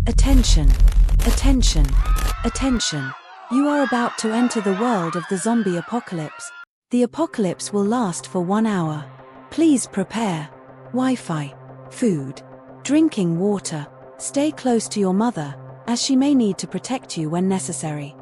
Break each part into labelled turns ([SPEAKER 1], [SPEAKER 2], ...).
[SPEAKER 1] Attention, attention, attention. You are about to enter the world of the zombie apocalypse. The apocalypse will last for 1 hour. Please prepare Wi-Fi, food, drinking water. Stay close to your mother, as she may need to protect you when necessary.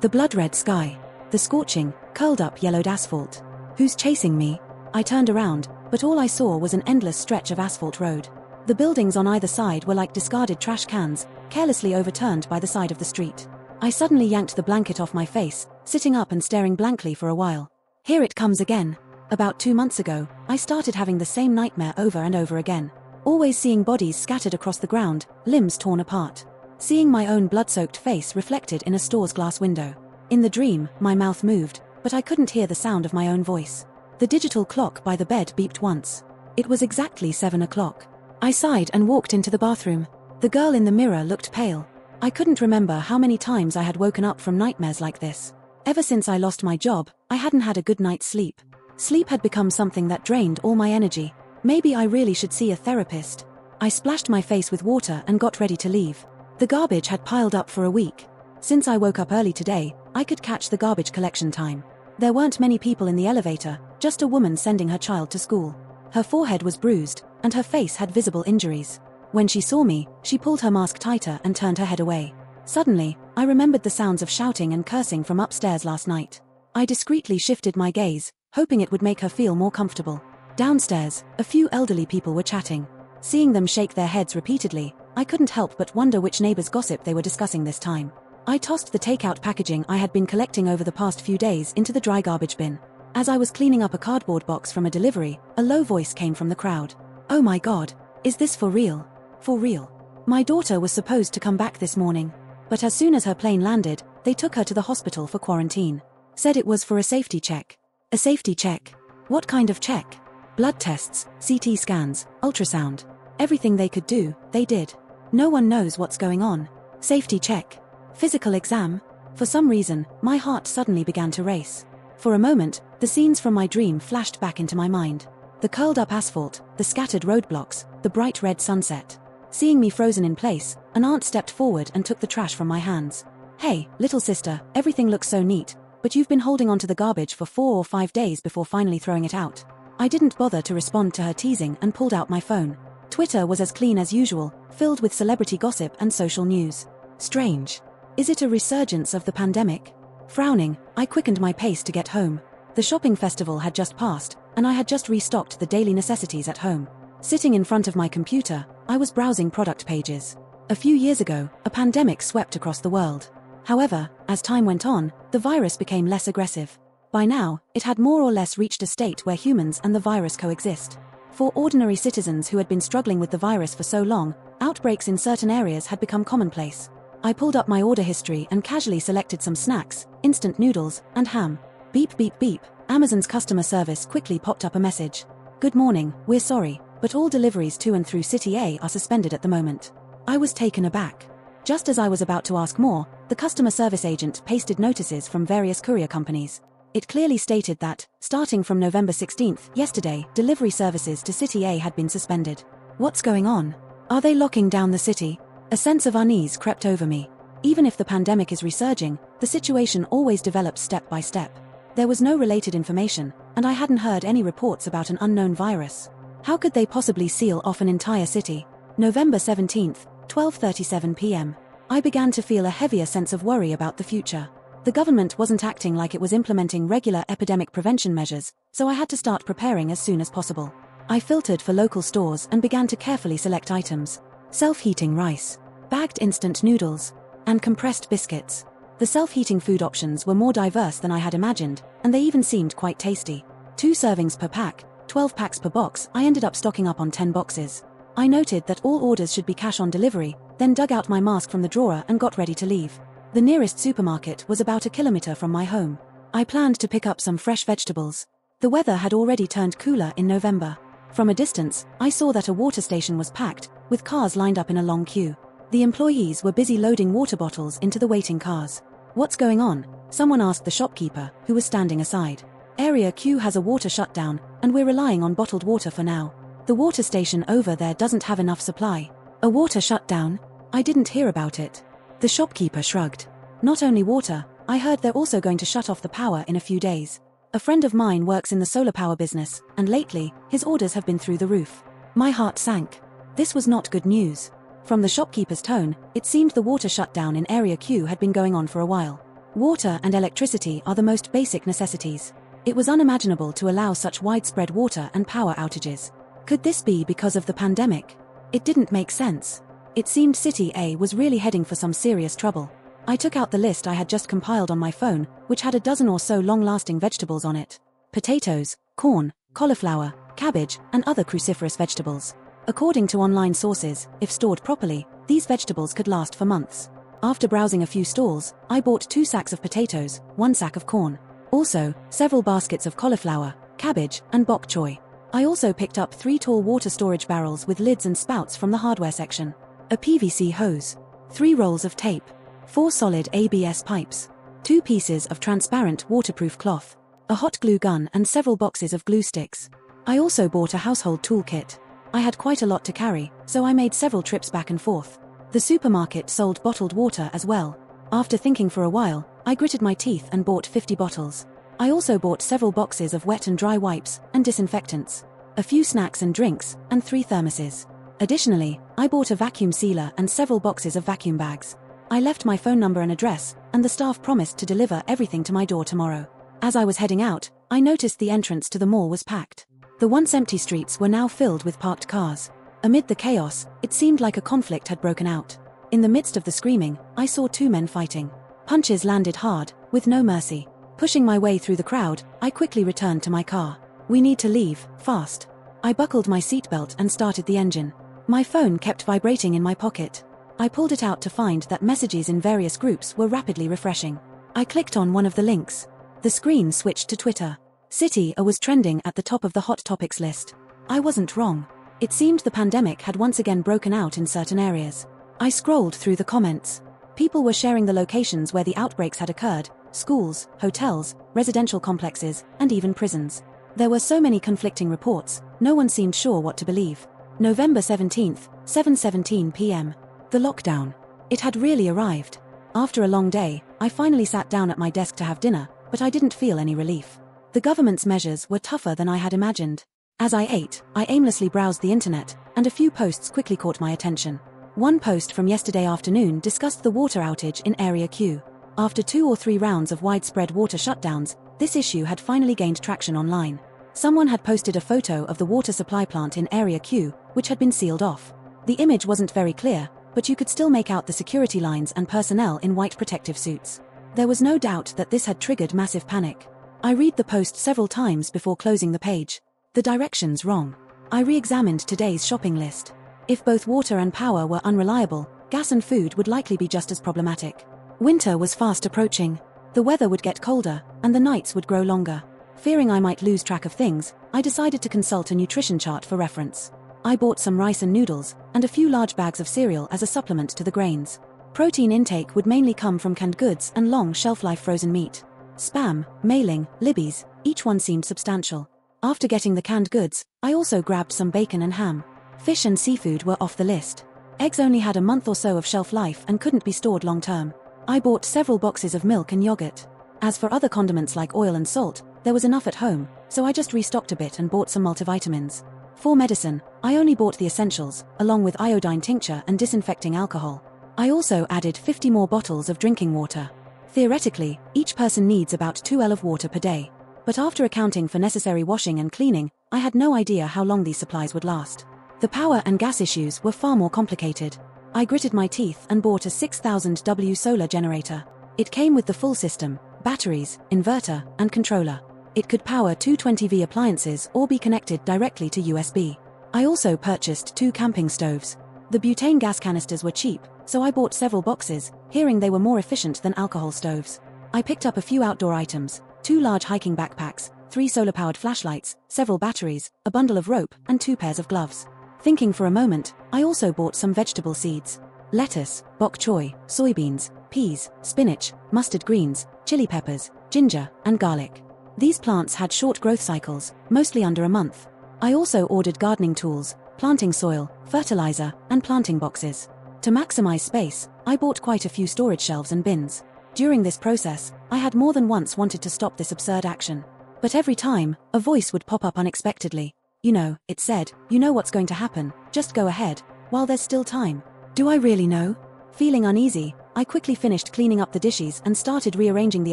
[SPEAKER 1] The blood-red sky, the scorching, curled-up yellowed asphalt. Who's chasing me? I turned around, but all I saw was an endless stretch of asphalt road. The buildings on either side were like discarded trash cans, carelessly overturned by the side of the street. I suddenly yanked the blanket off my face, sitting up and staring blankly for a while. Here it comes again. About 2 months ago, I started having the same nightmare over and over again. Always seeing bodies scattered across the ground, limbs torn apart. Seeing my own blood-soaked face reflected in a store's glass window. In the dream, my mouth moved, but I couldn't hear the sound of my own voice. The digital clock by the bed beeped once. It was exactly 7 o'clock. I sighed and walked into the bathroom. The girl in the mirror looked pale. I couldn't remember how many times I had woken up from nightmares like this. Ever since I lost my job, I hadn't had a good night's sleep. Sleep had become something that drained all my energy. Maybe I really should see a therapist. I splashed my face with water and got ready to leave. The garbage had piled up for a week. Since I woke up early today, I could catch the garbage collection time. There weren't many people in the elevator, just a woman sending her child to school. Her forehead was bruised, and her face had visible injuries. When she saw me, she pulled her mask tighter and turned her head away. Suddenly, I remembered the sounds of shouting and cursing from upstairs last night. I discreetly shifted my gaze, hoping it would make her feel more comfortable. Downstairs, a few elderly people were chatting. Seeing them shake their heads repeatedly, I couldn't help but wonder which neighbor's gossip they were discussing this time. I tossed the takeout packaging I had been collecting over the past few days into the dry garbage bin. As I was cleaning up a cardboard box from a delivery, a low voice came from the crowd. "Oh my God, is this for real? For real? My daughter was supposed to come back this morning. But as soon as her plane landed, they took her to the hospital for quarantine. Said it was for a safety check." A safety check? What kind of check? Blood tests, CT scans, ultrasound. Everything they could do, they did. No one knows what's going on. Safety check. Physical exam? For some reason, my heart suddenly began to race. For a moment, the scenes from my dream flashed back into my mind. The curled-up asphalt, the scattered roadblocks, the bright red sunset. Seeing me frozen in place, an aunt stepped forward and took the trash from my hands. "Hey, little sister, everything looks so neat, but you've been holding onto the garbage for 4 or 5 days before finally throwing it out." I didn't bother to respond to her teasing and pulled out my phone. Twitter was as clean as usual, filled with celebrity gossip and social news. Strange. Is it a resurgence of the pandemic? Frowning, I quickened my pace to get home. The shopping festival had just passed, and I had just restocked the daily necessities at home. Sitting in front of my computer, I was browsing product pages. A few years ago, a pandemic swept across the world. However, as time went on, the virus became less aggressive. By now, it had more or less reached a state where humans and the virus coexist. For ordinary citizens who had been struggling with the virus for so long, outbreaks in certain areas had become commonplace. I pulled up my order history and casually selected some snacks, instant noodles, and ham. Beep beep beep, Amazon's customer service quickly popped up a message. "Good morning, we're sorry, but all deliveries to and through City A are suspended at the moment." I was taken aback. Just as I was about to ask more, the customer service agent pasted notices from various courier companies. It clearly stated that, starting from November 16th, yesterday, delivery services to City A had been suspended. What's going on? Are they locking down the city? A sense of unease crept over me. Even if the pandemic is resurging, the situation always develops step by step. There was no related information, and I hadn't heard any reports about an unknown virus. How could they possibly seal off an entire city? November 17th, 12:37 p.m. I began to feel a heavier sense of worry about the future. The government wasn't acting like it was implementing regular epidemic prevention measures, so I had to start preparing as soon as possible. I filtered for local stores and began to carefully select items. Self-heating rice, bagged instant noodles, and compressed biscuits. The self-heating food options were more diverse than I had imagined, and they even seemed quite tasty. 2 servings per pack, 12 packs per box. I ended up stocking up on 10 boxes. I noted that all orders should be cash on delivery, then dug out my mask from the drawer and got ready to leave. The nearest supermarket was about 1 kilometer from my home. I planned to pick up some fresh vegetables. The weather had already turned cooler in November. From a distance, I saw that a water station was packed, with cars lined up in a long queue. The employees were busy loading water bottles into the waiting cars. "What's going on?" someone asked the shopkeeper, who was standing aside. "Area Q has a water shutdown, and we're relying on bottled water for now. The water station over there doesn't have enough supply." "A water shutdown?" I didn't hear about it. The shopkeeper shrugged. Not only water, I heard they're also going to shut off the power in a few days. A friend of mine works in the solar power business, and lately, his orders have been through the roof. My heart sank. This was not good news. From the shopkeeper's tone, it seemed the water shutdown in Area Q had been going on for a while. Water and electricity are the most basic necessities. It was unimaginable to allow such widespread water and power outages. Could this be because of the pandemic? It didn't make sense. It seemed City A was really heading for some serious trouble. I took out the list I had just compiled on my phone, which had a dozen or so long-lasting vegetables on it. Potatoes, corn, cauliflower, cabbage, and other cruciferous vegetables. According to online sources, if stored properly, these vegetables could last for months. After browsing a few stalls, I bought 2 sacks of potatoes, 1 sack of corn. Also, several baskets of cauliflower, cabbage, and bok choy. I also picked up 3 tall water storage barrels with lids and spouts from the hardware section. A PVC hose. 3 rolls of tape. 4 solid ABS pipes. 2 pieces of transparent waterproof cloth. A hot glue gun and several boxes of glue sticks. I also bought a household toolkit. I had quite a lot to carry, so I made several trips back and forth. The supermarket sold bottled water as well. After thinking for a while, I gritted my teeth and bought 50 bottles. I also bought several boxes of wet and dry wipes and disinfectants, a few snacks and drinks, and 3 thermoses. Additionally, I bought a vacuum sealer and several boxes of vacuum bags. I left my phone number and address, and the staff promised to deliver everything to my door tomorrow. As I was heading out, I noticed the entrance to the mall was packed. The once empty streets were now filled with parked cars. Amid the chaos, it seemed like a conflict had broken out. In the midst of the screaming, I saw 2 men fighting. Punches landed hard, with no mercy. Pushing my way through the crowd, I quickly returned to my car. We need to leave, fast. I buckled my seatbelt and started the engine. My phone kept vibrating in my pocket. I pulled it out to find that messages in various groups were rapidly refreshing. I clicked on one of the links. The screen switched to Twitter. City A was trending at the top of the hot topics list. I wasn't wrong. It seemed the pandemic had once again broken out in certain areas. I scrolled through the comments. People were sharing the locations where the outbreaks had occurred: schools, hotels, residential complexes, and even prisons. There were so many conflicting reports, no one seemed sure what to believe. November 17th, 7:17 p.m. The lockdown. It had really arrived. After a long day, I finally sat down at my desk to have dinner, but I didn't feel any relief. The government's measures were tougher than I had imagined. As I ate, I aimlessly browsed the internet, and a few posts quickly caught my attention. One post from yesterday afternoon discussed the water outage in Area Q. After 2 or 3 rounds of widespread water shutdowns, this issue had finally gained traction online. Someone had posted a photo of the water supply plant in Area Q, which had been sealed off. The image wasn't very clear, but you could still make out the security lines and personnel in white protective suits. There was no doubt that this had triggered massive panic. I read the post several times before closing the page. The directions wrong. I re-examined today's shopping list. If both water and power were unreliable, gas and food would likely be just as problematic. Winter was fast approaching. The weather would get colder, and the nights would grow longer. Fearing I might lose track of things, I decided to consult a nutrition chart for reference. I bought some rice and noodles, and a few large bags of cereal as a supplement to the grains. Protein intake would mainly come from canned goods and long shelf-life frozen meat. Spam, mailing, libbies, each one seemed substantial. After getting the canned goods, I also grabbed some bacon and ham. Fish and seafood were off the list. Eggs only had a month or so of shelf life and couldn't be stored long term. I bought several boxes of milk and yogurt. As for other condiments like oil and salt, there was enough at home, so I just restocked a bit and bought some multivitamins. For medicine, I only bought the essentials, along with iodine tincture and disinfecting alcohol. I also added 50 more bottles of drinking water. Theoretically, each person needs about 2 L of water per day. But after accounting for necessary washing and cleaning, I had no idea how long these supplies would last. The power and gas issues were far more complicated. I gritted my teeth and bought a 6000 W solar generator. It came with the full system: batteries, inverter, and controller. It could power 220V appliances or be connected directly to USB. I also purchased 2 camping stoves. The butane gas canisters were cheap, so I bought several boxes, hearing they were more efficient than alcohol stoves. I picked up a few outdoor items: 2 large hiking backpacks, 3 solar-powered flashlights, several batteries, a bundle of rope, and 2 pairs of gloves. Thinking for a moment, I also bought some vegetable seeds: lettuce, bok choy, soybeans, peas, spinach, mustard greens, chili peppers, ginger, and garlic. These plants had short growth cycles, mostly under a month. I also ordered gardening tools, planting soil, fertilizer, and planting boxes. To maximize space, I bought quite a few storage shelves and bins. During this process, I had more than once wanted to stop this absurd action. But every time, a voice would pop up unexpectedly. You know, it said, you know what's going to happen, just go ahead, while there's still time. Do I really know? Feeling uneasy, I quickly finished cleaning up the dishes and started rearranging the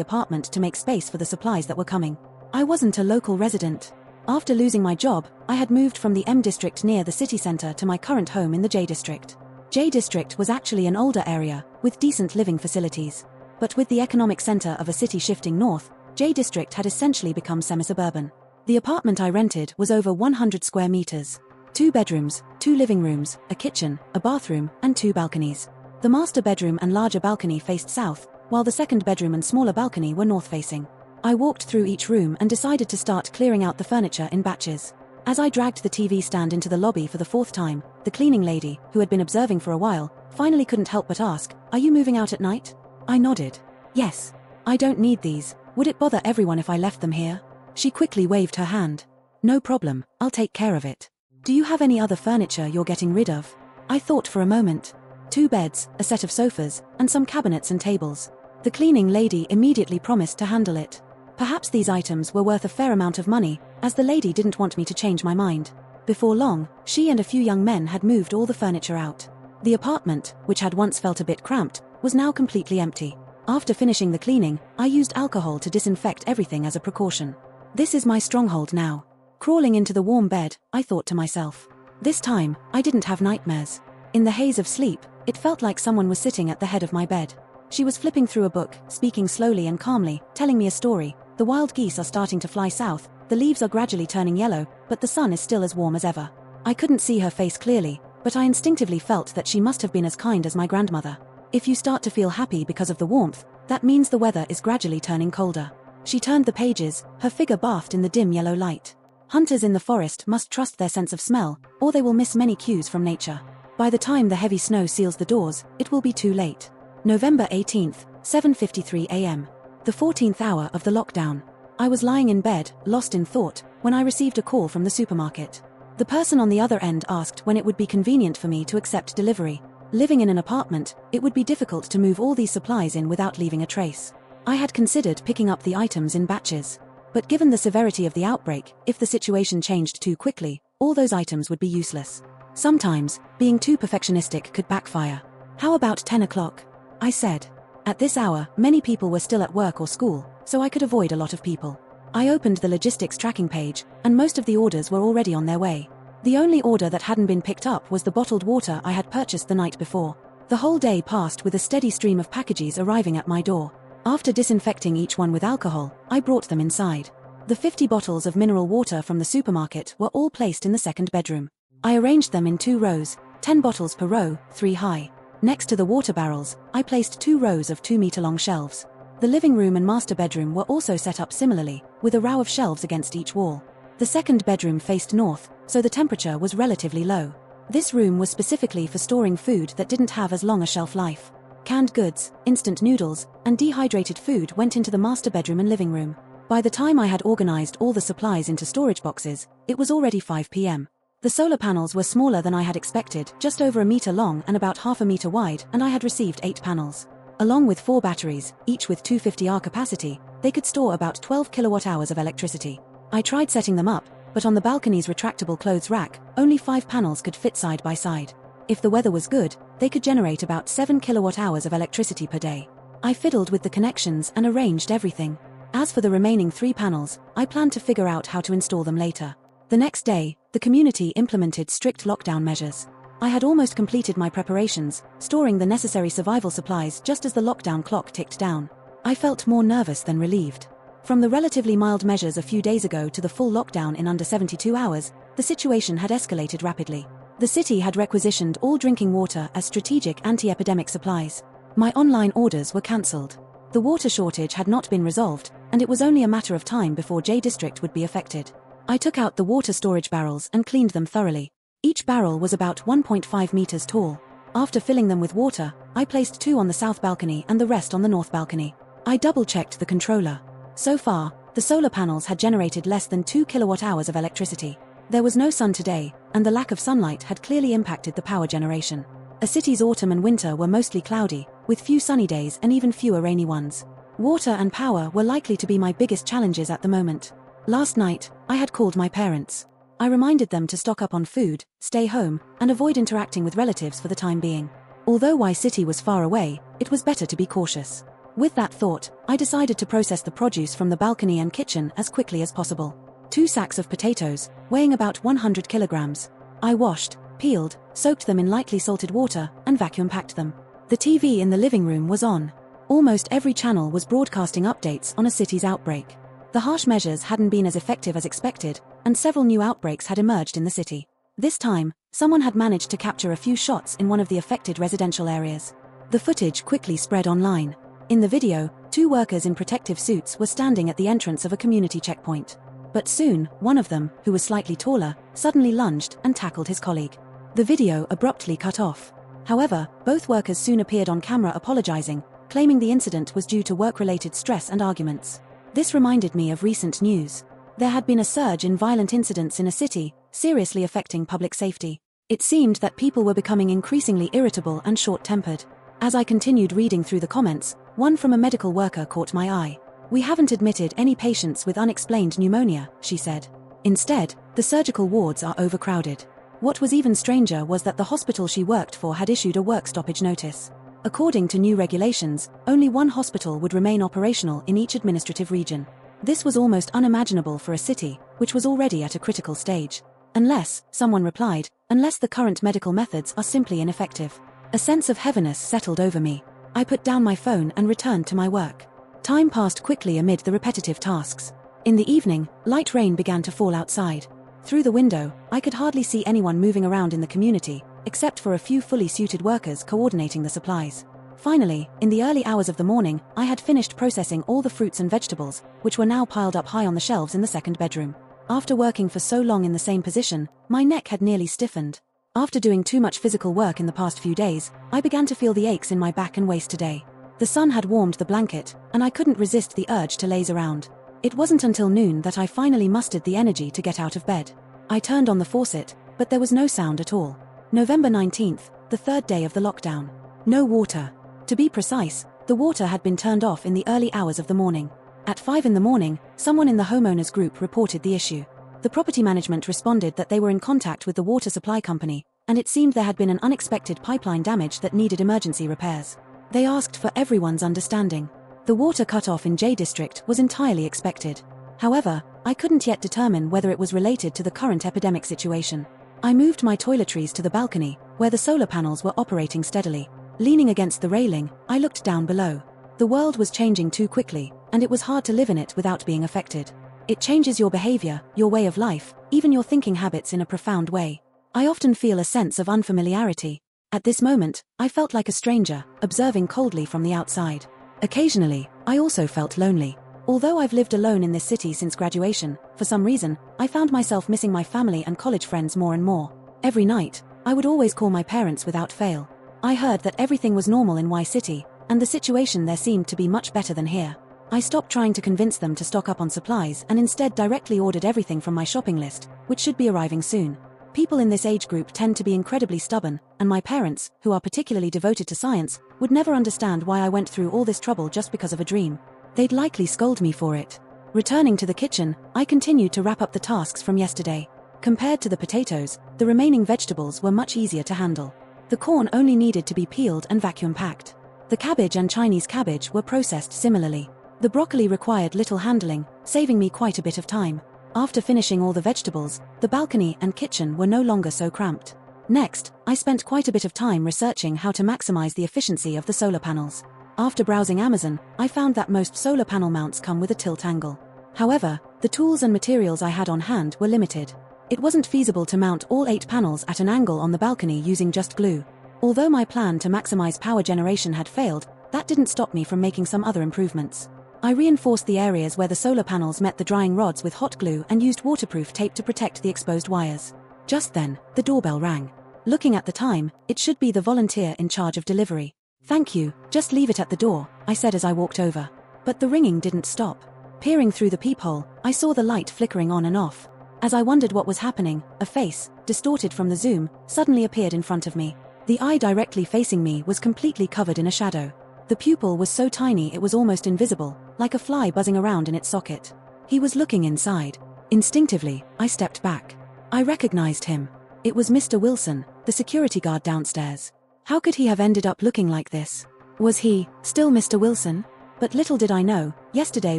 [SPEAKER 1] apartment to make space for the supplies that were coming. I wasn't a local resident. After losing my job, I had moved from the M district near the city center to my current home in the J district. J district was actually an older area, with decent living facilities. But with the economic center of a city shifting north, J district had essentially become semi-suburban. The apartment I rented was over 100 square meters. 2 bedrooms, 2 living rooms, a kitchen, a bathroom, and 2 balconies. The master bedroom and larger balcony faced south, while the second bedroom and smaller balcony were north-facing. I walked through each room and decided to start clearing out the furniture in batches. As I dragged the TV stand into the lobby for the 4th time, the cleaning lady, who had been observing for a while, finally couldn't help but ask, "Are you moving out at night?" I nodded. "Yes. I don't need these. Would it bother everyone if I left them here?" She quickly waved her hand. "No problem, I'll take care of it. Do you have any other furniture you're getting rid of?" I thought for a moment. 2 beds, a set of sofas, and some cabinets and tables. The cleaning lady immediately promised to handle it. Perhaps these items were worth a fair amount of money, as the lady didn't want me to change my mind. Before long, she and a few young men had moved all the furniture out. The apartment, which had once felt a bit cramped, was now completely empty. After finishing the cleaning, I used alcohol to disinfect everything as a precaution. This is my stronghold now. Crawling into the warm bed, I thought to myself. This time, I didn't have nightmares. In the haze of sleep, it felt like someone was sitting at the head of my bed. She was flipping through a book, speaking slowly and calmly, telling me a story. The wild geese are starting to fly south, the leaves are gradually turning yellow, but the sun is still as warm as ever. I couldn't see her face clearly, but I instinctively felt that she must have been as kind as my grandmother. If you start to feel happy because of the warmth, that means the weather is gradually turning colder. She turned the pages, her figure bathed in the dim yellow light. Hunters in the forest must trust their sense of smell, or they will miss many cues from nature. By the time the heavy snow seals the doors, it will be too late. November 18th, 7:53 a.m. The 14th hour of the lockdown. I was lying in bed, lost in thought, when I received a call from the supermarket. The person on the other end asked when it would be convenient for me to accept delivery. Living in an apartment, it would be difficult to move all these supplies in without leaving a trace. I had considered picking up the items in batches. But given the severity of the outbreak, if the situation changed too quickly, all those items would be useless. Sometimes, being too perfectionistic could backfire. "How about 10 o'clock? I said. At this hour, many people were still at work or school, so I could avoid a lot of people. I opened the logistics tracking page, and most of the orders were already on their way. The only order that hadn't been picked up was the bottled water I had purchased the night before. The whole day passed with a steady stream of packages arriving at my door. After disinfecting each one with alcohol, I brought them inside. The 50 bottles of mineral water from the supermarket were all placed in the second bedroom. I arranged them in 2 rows, 10 bottles per row, 3 high. Next to the water barrels, I placed 2 rows of 2-meter-long shelves. The living room and master bedroom were also set up similarly, with a row of shelves against each wall. The second bedroom faced north, so the temperature was relatively low. This room was specifically for storing food that didn't have as long a shelf life. Canned goods, instant noodles, and dehydrated food went into the master bedroom and living room. By the time I had organized all the supplies into storage boxes, it was already 5 p.m. The solar panels were smaller than I had expected, just over a meter long and about half a meter wide, and I had received 8 panels. Along with 4 batteries, each with 250Ah capacity, they could store about 12 kilowatt-hours of electricity. I tried setting them up, but on the balcony's retractable clothes rack, only 5 panels could fit side by side. If the weather was good, they could generate about 7 kilowatt-hours of electricity per day. I fiddled with the connections and arranged everything. As for the remaining 3 panels, I planned to figure out how to install them later. The next day, the community implemented strict lockdown measures. I had almost completed my preparations, storing the necessary survival supplies just as the lockdown clock ticked down. I felt more nervous than relieved. From the relatively mild measures a few days ago to the full lockdown in under 72 hours, the situation had escalated rapidly. The city had requisitioned all drinking water as strategic anti-epidemic supplies. My online orders were cancelled. The water shortage had not been resolved, and it was only a matter of time before J District would be affected. I took out the water storage barrels and cleaned them thoroughly. Each barrel was about 1.5 meters tall. After filling them with water, I placed 2 on the south balcony and the rest on the north balcony. I double-checked the controller. So far, the solar panels had generated less than 2 kilowatt-hours of electricity. There was no sun today, and the lack of sunlight had clearly impacted the power generation. A city's autumn and winter were mostly cloudy, with few sunny days and even fewer rainy ones. Water and power were likely to be my biggest challenges at the moment. Last night, I had called my parents. I reminded them to stock up on food, stay home, and avoid interacting with relatives for the time being. Although Y City was far away, it was better to be cautious. With that thought, I decided to process the produce from the balcony and kitchen as quickly as possible. 2 sacks of potatoes, weighing about 100 kilograms. I washed, peeled, soaked them in lightly salted water, and vacuum-packed them. The TV in the living room was on. Almost every channel was broadcasting updates on a city's outbreak. The harsh measures hadn't been as effective as expected, and several new outbreaks had emerged in the city. This time, someone had managed to capture a few shots in one of the affected residential areas. The footage quickly spread online. In the video, 2 workers in protective suits were standing at the entrance of a community checkpoint. But soon, one of them, who was slightly taller, suddenly lunged and tackled his colleague. The video abruptly cut off. However, both workers soon appeared on camera apologizing, claiming the incident was due to work-related stress and arguments. This reminded me of recent news. There had been a surge in violent incidents in a city, seriously affecting public safety. It seemed that people were becoming increasingly irritable and short-tempered. As I continued reading through the comments, one from a medical worker caught my eye. "We haven't admitted any patients with unexplained pneumonia," she said. "Instead, the surgical wards are overcrowded." What was even stranger was that the hospital she worked for had issued a work stoppage notice. According to new regulations, only one hospital would remain operational in each administrative region. This was almost unimaginable for a city, which was already at a critical stage. Unless, someone replied, unless the current medical methods are simply ineffective. A sense of heaviness settled over me. I put down my phone and returned to my work. Time passed quickly amid the repetitive tasks. In the evening, light rain began to fall outside. Through the window, I could hardly see anyone moving around in the community, except for a few fully suited workers coordinating the supplies. Finally, in the early hours of the morning, I had finished processing all the fruits and vegetables, which were now piled up high on the shelves in the second bedroom. After working for so long in the same position, my neck had nearly stiffened. After doing too much physical work in the past few days, I began to feel the aches in my back and waist today. The sun had warmed the blanket, and I couldn't resist the urge to laze around. It wasn't until noon that I finally mustered the energy to get out of bed. I turned on the faucet, but there was no sound at all. November 19th, the 3rd day of the lockdown. No water. To be precise, the water had been turned off in the early hours of the morning. At 5 in the morning, someone in the homeowners group reported the issue. The property management responded that they were in contact with the water supply company, and it seemed there had been an unexpected pipeline damage that needed emergency repairs. They asked for everyone's understanding. The water cut-off in J District was entirely expected. However, I couldn't yet determine whether it was related to the current epidemic situation. I moved my toiletries to the balcony, where the solar panels were operating steadily. Leaning against the railing, I looked down below. The world was changing too quickly, and it was hard to live in it without being affected. It changes your behavior, your way of life, even your thinking habits in a profound way. I often feel a sense of unfamiliarity. At this moment, I felt like a stranger, observing coldly from the outside. Occasionally, I also felt lonely. Although I've lived alone in this city since graduation, for some reason, I found myself missing my family and college friends more and more. Every night, I would always call my parents without fail. I heard that everything was normal in Y City, and the situation there seemed to be much better than here. I stopped trying to convince them to stock up on supplies and instead directly ordered everything from my shopping list, which should be arriving soon. People in this age group tend to be incredibly stubborn, and my parents, who are particularly devoted to science, would never understand why I went through all this trouble just because of a dream. They'd likely scold me for it. Returning to the kitchen, I continued to wrap up the tasks from yesterday. Compared to the potatoes, the remaining vegetables were much easier to handle. The corn only needed to be peeled and vacuum-packed. The cabbage and Chinese cabbage were processed similarly. The broccoli required little handling, saving me quite a bit of time. After finishing all the vegetables, the balcony and kitchen were no longer so cramped. Next, I spent quite a bit of time researching how to maximize the efficiency of the solar panels. After browsing Amazon, I found that most solar panel mounts come with a tilt angle. However, the tools and materials I had on hand were limited. It wasn't feasible to mount all 8 panels at an angle on the balcony using just glue. Although my plan to maximize power generation had failed, that didn't stop me from making some other improvements. I reinforced the areas where the solar panels met the drying rods with hot glue and used waterproof tape to protect the exposed wires. Just then, the doorbell rang. Looking at the time, it should be the volunteer in charge of delivery. "Thank you, just leave it at the door," I said as I walked over. But the ringing didn't stop. Peering through the peephole, I saw the light flickering on and off. As I wondered what was happening, a face, distorted from the zoom, suddenly appeared in front of me. The eye directly facing me was completely covered in a shadow. The pupil was so tiny it was almost invisible, like a fly buzzing around in its socket. He was looking inside. Instinctively, I stepped back. I recognized him. It was Mr. Wilson, the security guard downstairs. How could he have ended up looking like this? Was he still Mr. Wilson? But little did I know, yesterday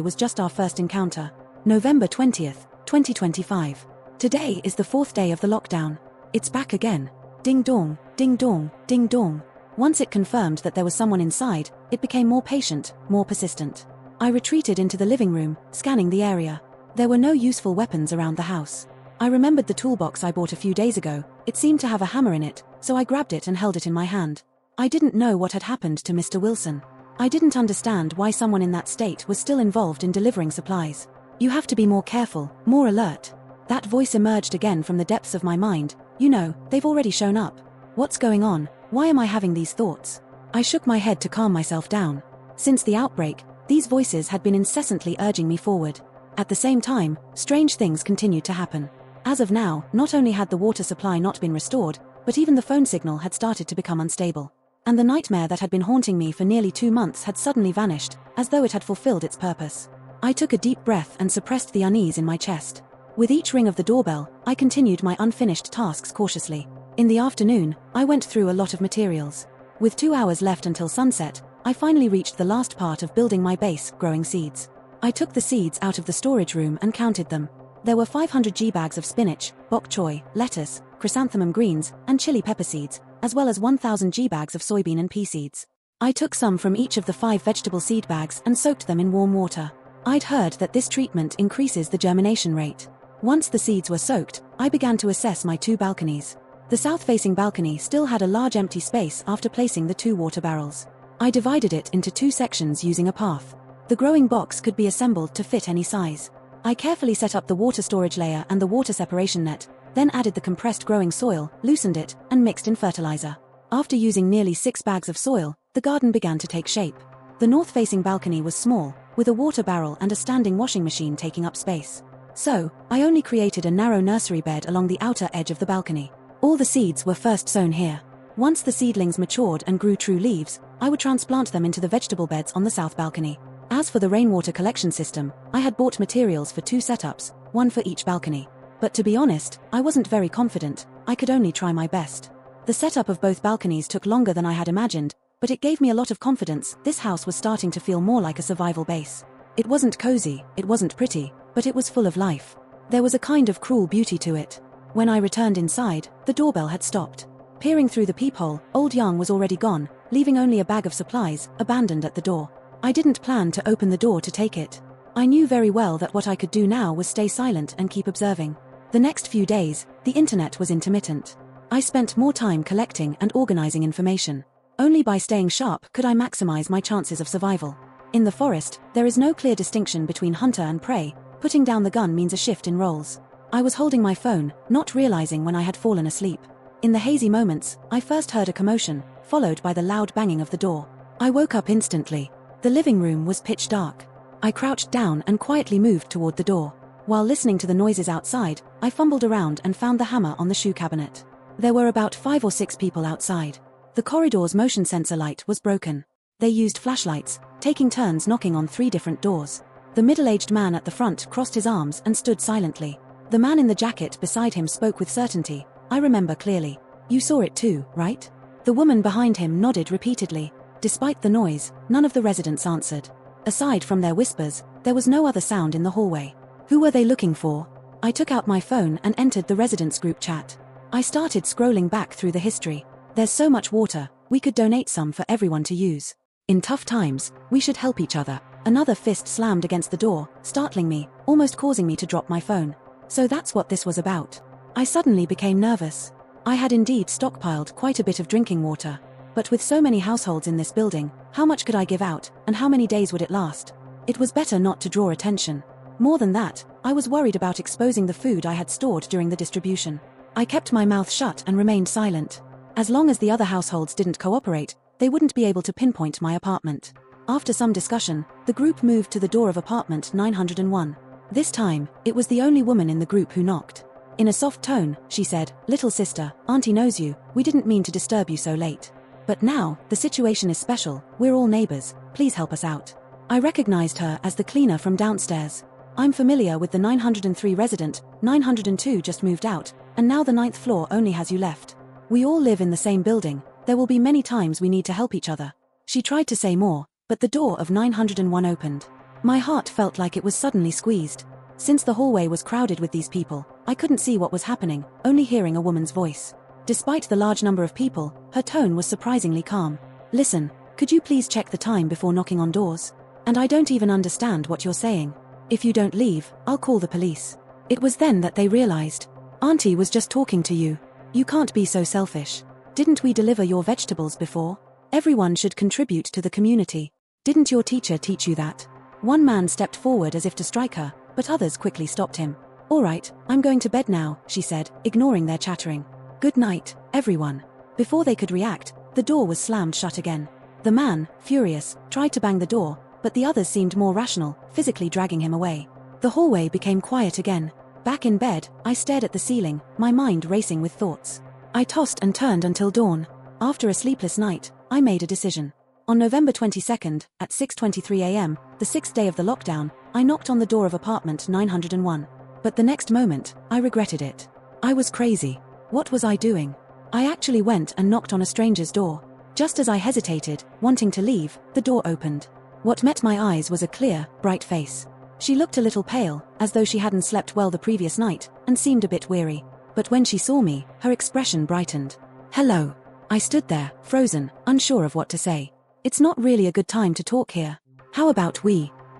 [SPEAKER 1] was just our first encounter. November 20th, 2025. Today is the 4th day of the lockdown. It's back again. Ding dong, ding dong, ding dong. Once it confirmed that there was someone inside, it became more patient, more persistent. I retreated into the living room, scanning the area. There were no useful weapons around the house. I remembered the toolbox I bought a few days ago. It seemed to have a hammer in it, so I grabbed it and held it in my hand. I didn't know what had happened to Mr. Wilson. I didn't understand why someone in that state was still involved in delivering supplies. You have to be more careful, more alert. That voice emerged again from the depths of my mind. You know, they've already shown up. What's going on? Why am I having these thoughts? I shook my head to calm myself down. Since the outbreak, these voices had been incessantly urging me forward. At the same time, strange things continued to happen. As of now, not only had the water supply not been restored, but even the phone signal had started to become unstable. And the nightmare that had been haunting me for nearly 2 months had suddenly vanished, as though it had fulfilled its purpose. I took a deep breath and suppressed the unease in my chest. With each ring of the doorbell, I continued my unfinished tasks cautiously. In the afternoon, I went through a lot of materials. With 2 hours left until sunset, I finally reached the last part of building my base, growing seeds. I took the seeds out of the storage room and counted them. There were 500 g-bags of spinach, bok choy, lettuce, chrysanthemum greens, and chili pepper seeds, as well as 1,000 g-bags of soybean and pea seeds. I took some from each of the 5 vegetable seed bags and soaked them in warm water. I'd heard that this treatment increases the germination rate. Once the seeds were soaked, I began to assess my 2 balconies. The south-facing balcony still had a large empty space after placing the 2 water barrels. I divided it into 2 sections using a path. The growing box could be assembled to fit any size. I carefully set up the water storage layer and the water separation net, then added the compressed growing soil, loosened it, and mixed in fertilizer. After using nearly 6 bags of soil, the garden began to take shape. The north-facing balcony was small, with a water barrel and a standing washing machine taking up space. So, I only created a narrow nursery bed along the outer edge of the balcony. All the seeds were first sown here. Once the seedlings matured and grew true leaves, I would transplant them into the vegetable beds on the south balcony. As for the rainwater collection system, I had bought materials for 2 setups, 1 for each balcony. But to be honest, I wasn't very confident. I could only try my best. The setup of both balconies took longer than I had imagined, but it gave me a lot of confidence. This house was starting to feel more like a survival base. It wasn't cozy, it wasn't pretty, but it was full of life. There was a kind of cruel beauty to it. When I returned inside, the doorbell had stopped. Peering through the peephole, old Yang was already gone, leaving only a bag of supplies, abandoned at the door. I didn't plan to open the door to take it. I knew very well that what I could do now was stay silent and keep observing. The next few days, the internet was intermittent. I spent more time collecting and organizing information. Only by staying sharp could I maximize my chances of survival. In the forest, there is no clear distinction between hunter and prey. Putting down the gun means a shift in roles. I was holding my phone, not realizing when I had fallen asleep. In the hazy moments, I first heard a commotion, followed by the loud banging of the door. I woke up instantly. The living room was pitch dark. I crouched down and quietly moved toward the door. While listening to the noises outside, I fumbled around and found the hammer on the shoe cabinet. There were about 5 or 6 people outside. The corridor's motion sensor light was broken. They used flashlights, taking turns knocking on 3 different doors. The middle-aged man at the front crossed his arms and stood silently. The man in the jacket beside him spoke with certainty. I remember clearly. You saw it too, right? The woman behind him nodded repeatedly. Despite the noise, none of the residents answered. Aside from their whispers, there was no other sound in the hallway. Who were they looking for? I took out my phone and entered the residents' group chat. I started scrolling back through the history. There's so much water, we could donate some for everyone to use. In tough times, we should help each other. Another fist slammed against the door, startling me, almost causing me to drop my phone. So that's what this was about. I suddenly became nervous. I had indeed stockpiled quite a bit of drinking water. But with so many households in this building, how much could I give out, and how many days would it last? It was better not to draw attention. More than that, I was worried about exposing the food I had stored during the distribution. I kept my mouth shut and remained silent. As long as the other households didn't cooperate, they wouldn't be able to pinpoint my apartment. After some discussion, the group moved to the door of apartment 901. This time, it was the only woman in the group who knocked. In a soft tone, she said, "Little sister, Auntie knows you, we didn't mean to disturb you so late. But now, the situation is special, we're all neighbors, please help us out." I recognized her as the cleaner from downstairs. "I'm familiar with the 903 resident, 902 just moved out, and now the 9th floor only has you left. We all live in the same building, there will be many times we need to help each other." She tried to say more, but the door of 901 opened. My heart felt like it was suddenly squeezed. Since the hallway was crowded with these people, I couldn't see what was happening, only hearing a woman's voice. Despite the large number of people, her tone was surprisingly calm. "Listen, could you please check the time before knocking on doors? And I don't even understand what you're saying. If you don't leave, I'll call the police." It was then that they realized. "Auntie was just talking to you. You can't be so selfish. Didn't we deliver your vegetables before? Everyone should contribute to the community. Didn't your teacher teach you that?" One man stepped forward as if to strike her, but others quickly stopped him. "All right, I'm going to bed now," she said, ignoring their chattering. "Good night, everyone." Before they could react, the door was slammed shut again. The man, furious, tried to bang the door, but the others seemed more rational, physically dragging him away. The hallway became quiet again. Back in bed, I stared at the ceiling, my mind racing with thoughts. I tossed and turned until dawn. After a sleepless night, I made a decision. On November 22nd, at 6:23 a.m., the 6th day of the lockdown, I knocked on the door of apartment 901. But the next moment, I regretted it. I was crazy. What was I doing? I actually went and knocked on a stranger's door. Just as I hesitated, wanting to leave, the door opened. What met my eyes was a clear, bright face. She looked a little pale, as though she hadn't slept well the previous night, and seemed a bit weary. But when she saw me, her expression brightened. "Hello." I stood there, frozen, unsure of what to say. "It's not really a good time to talk here. How about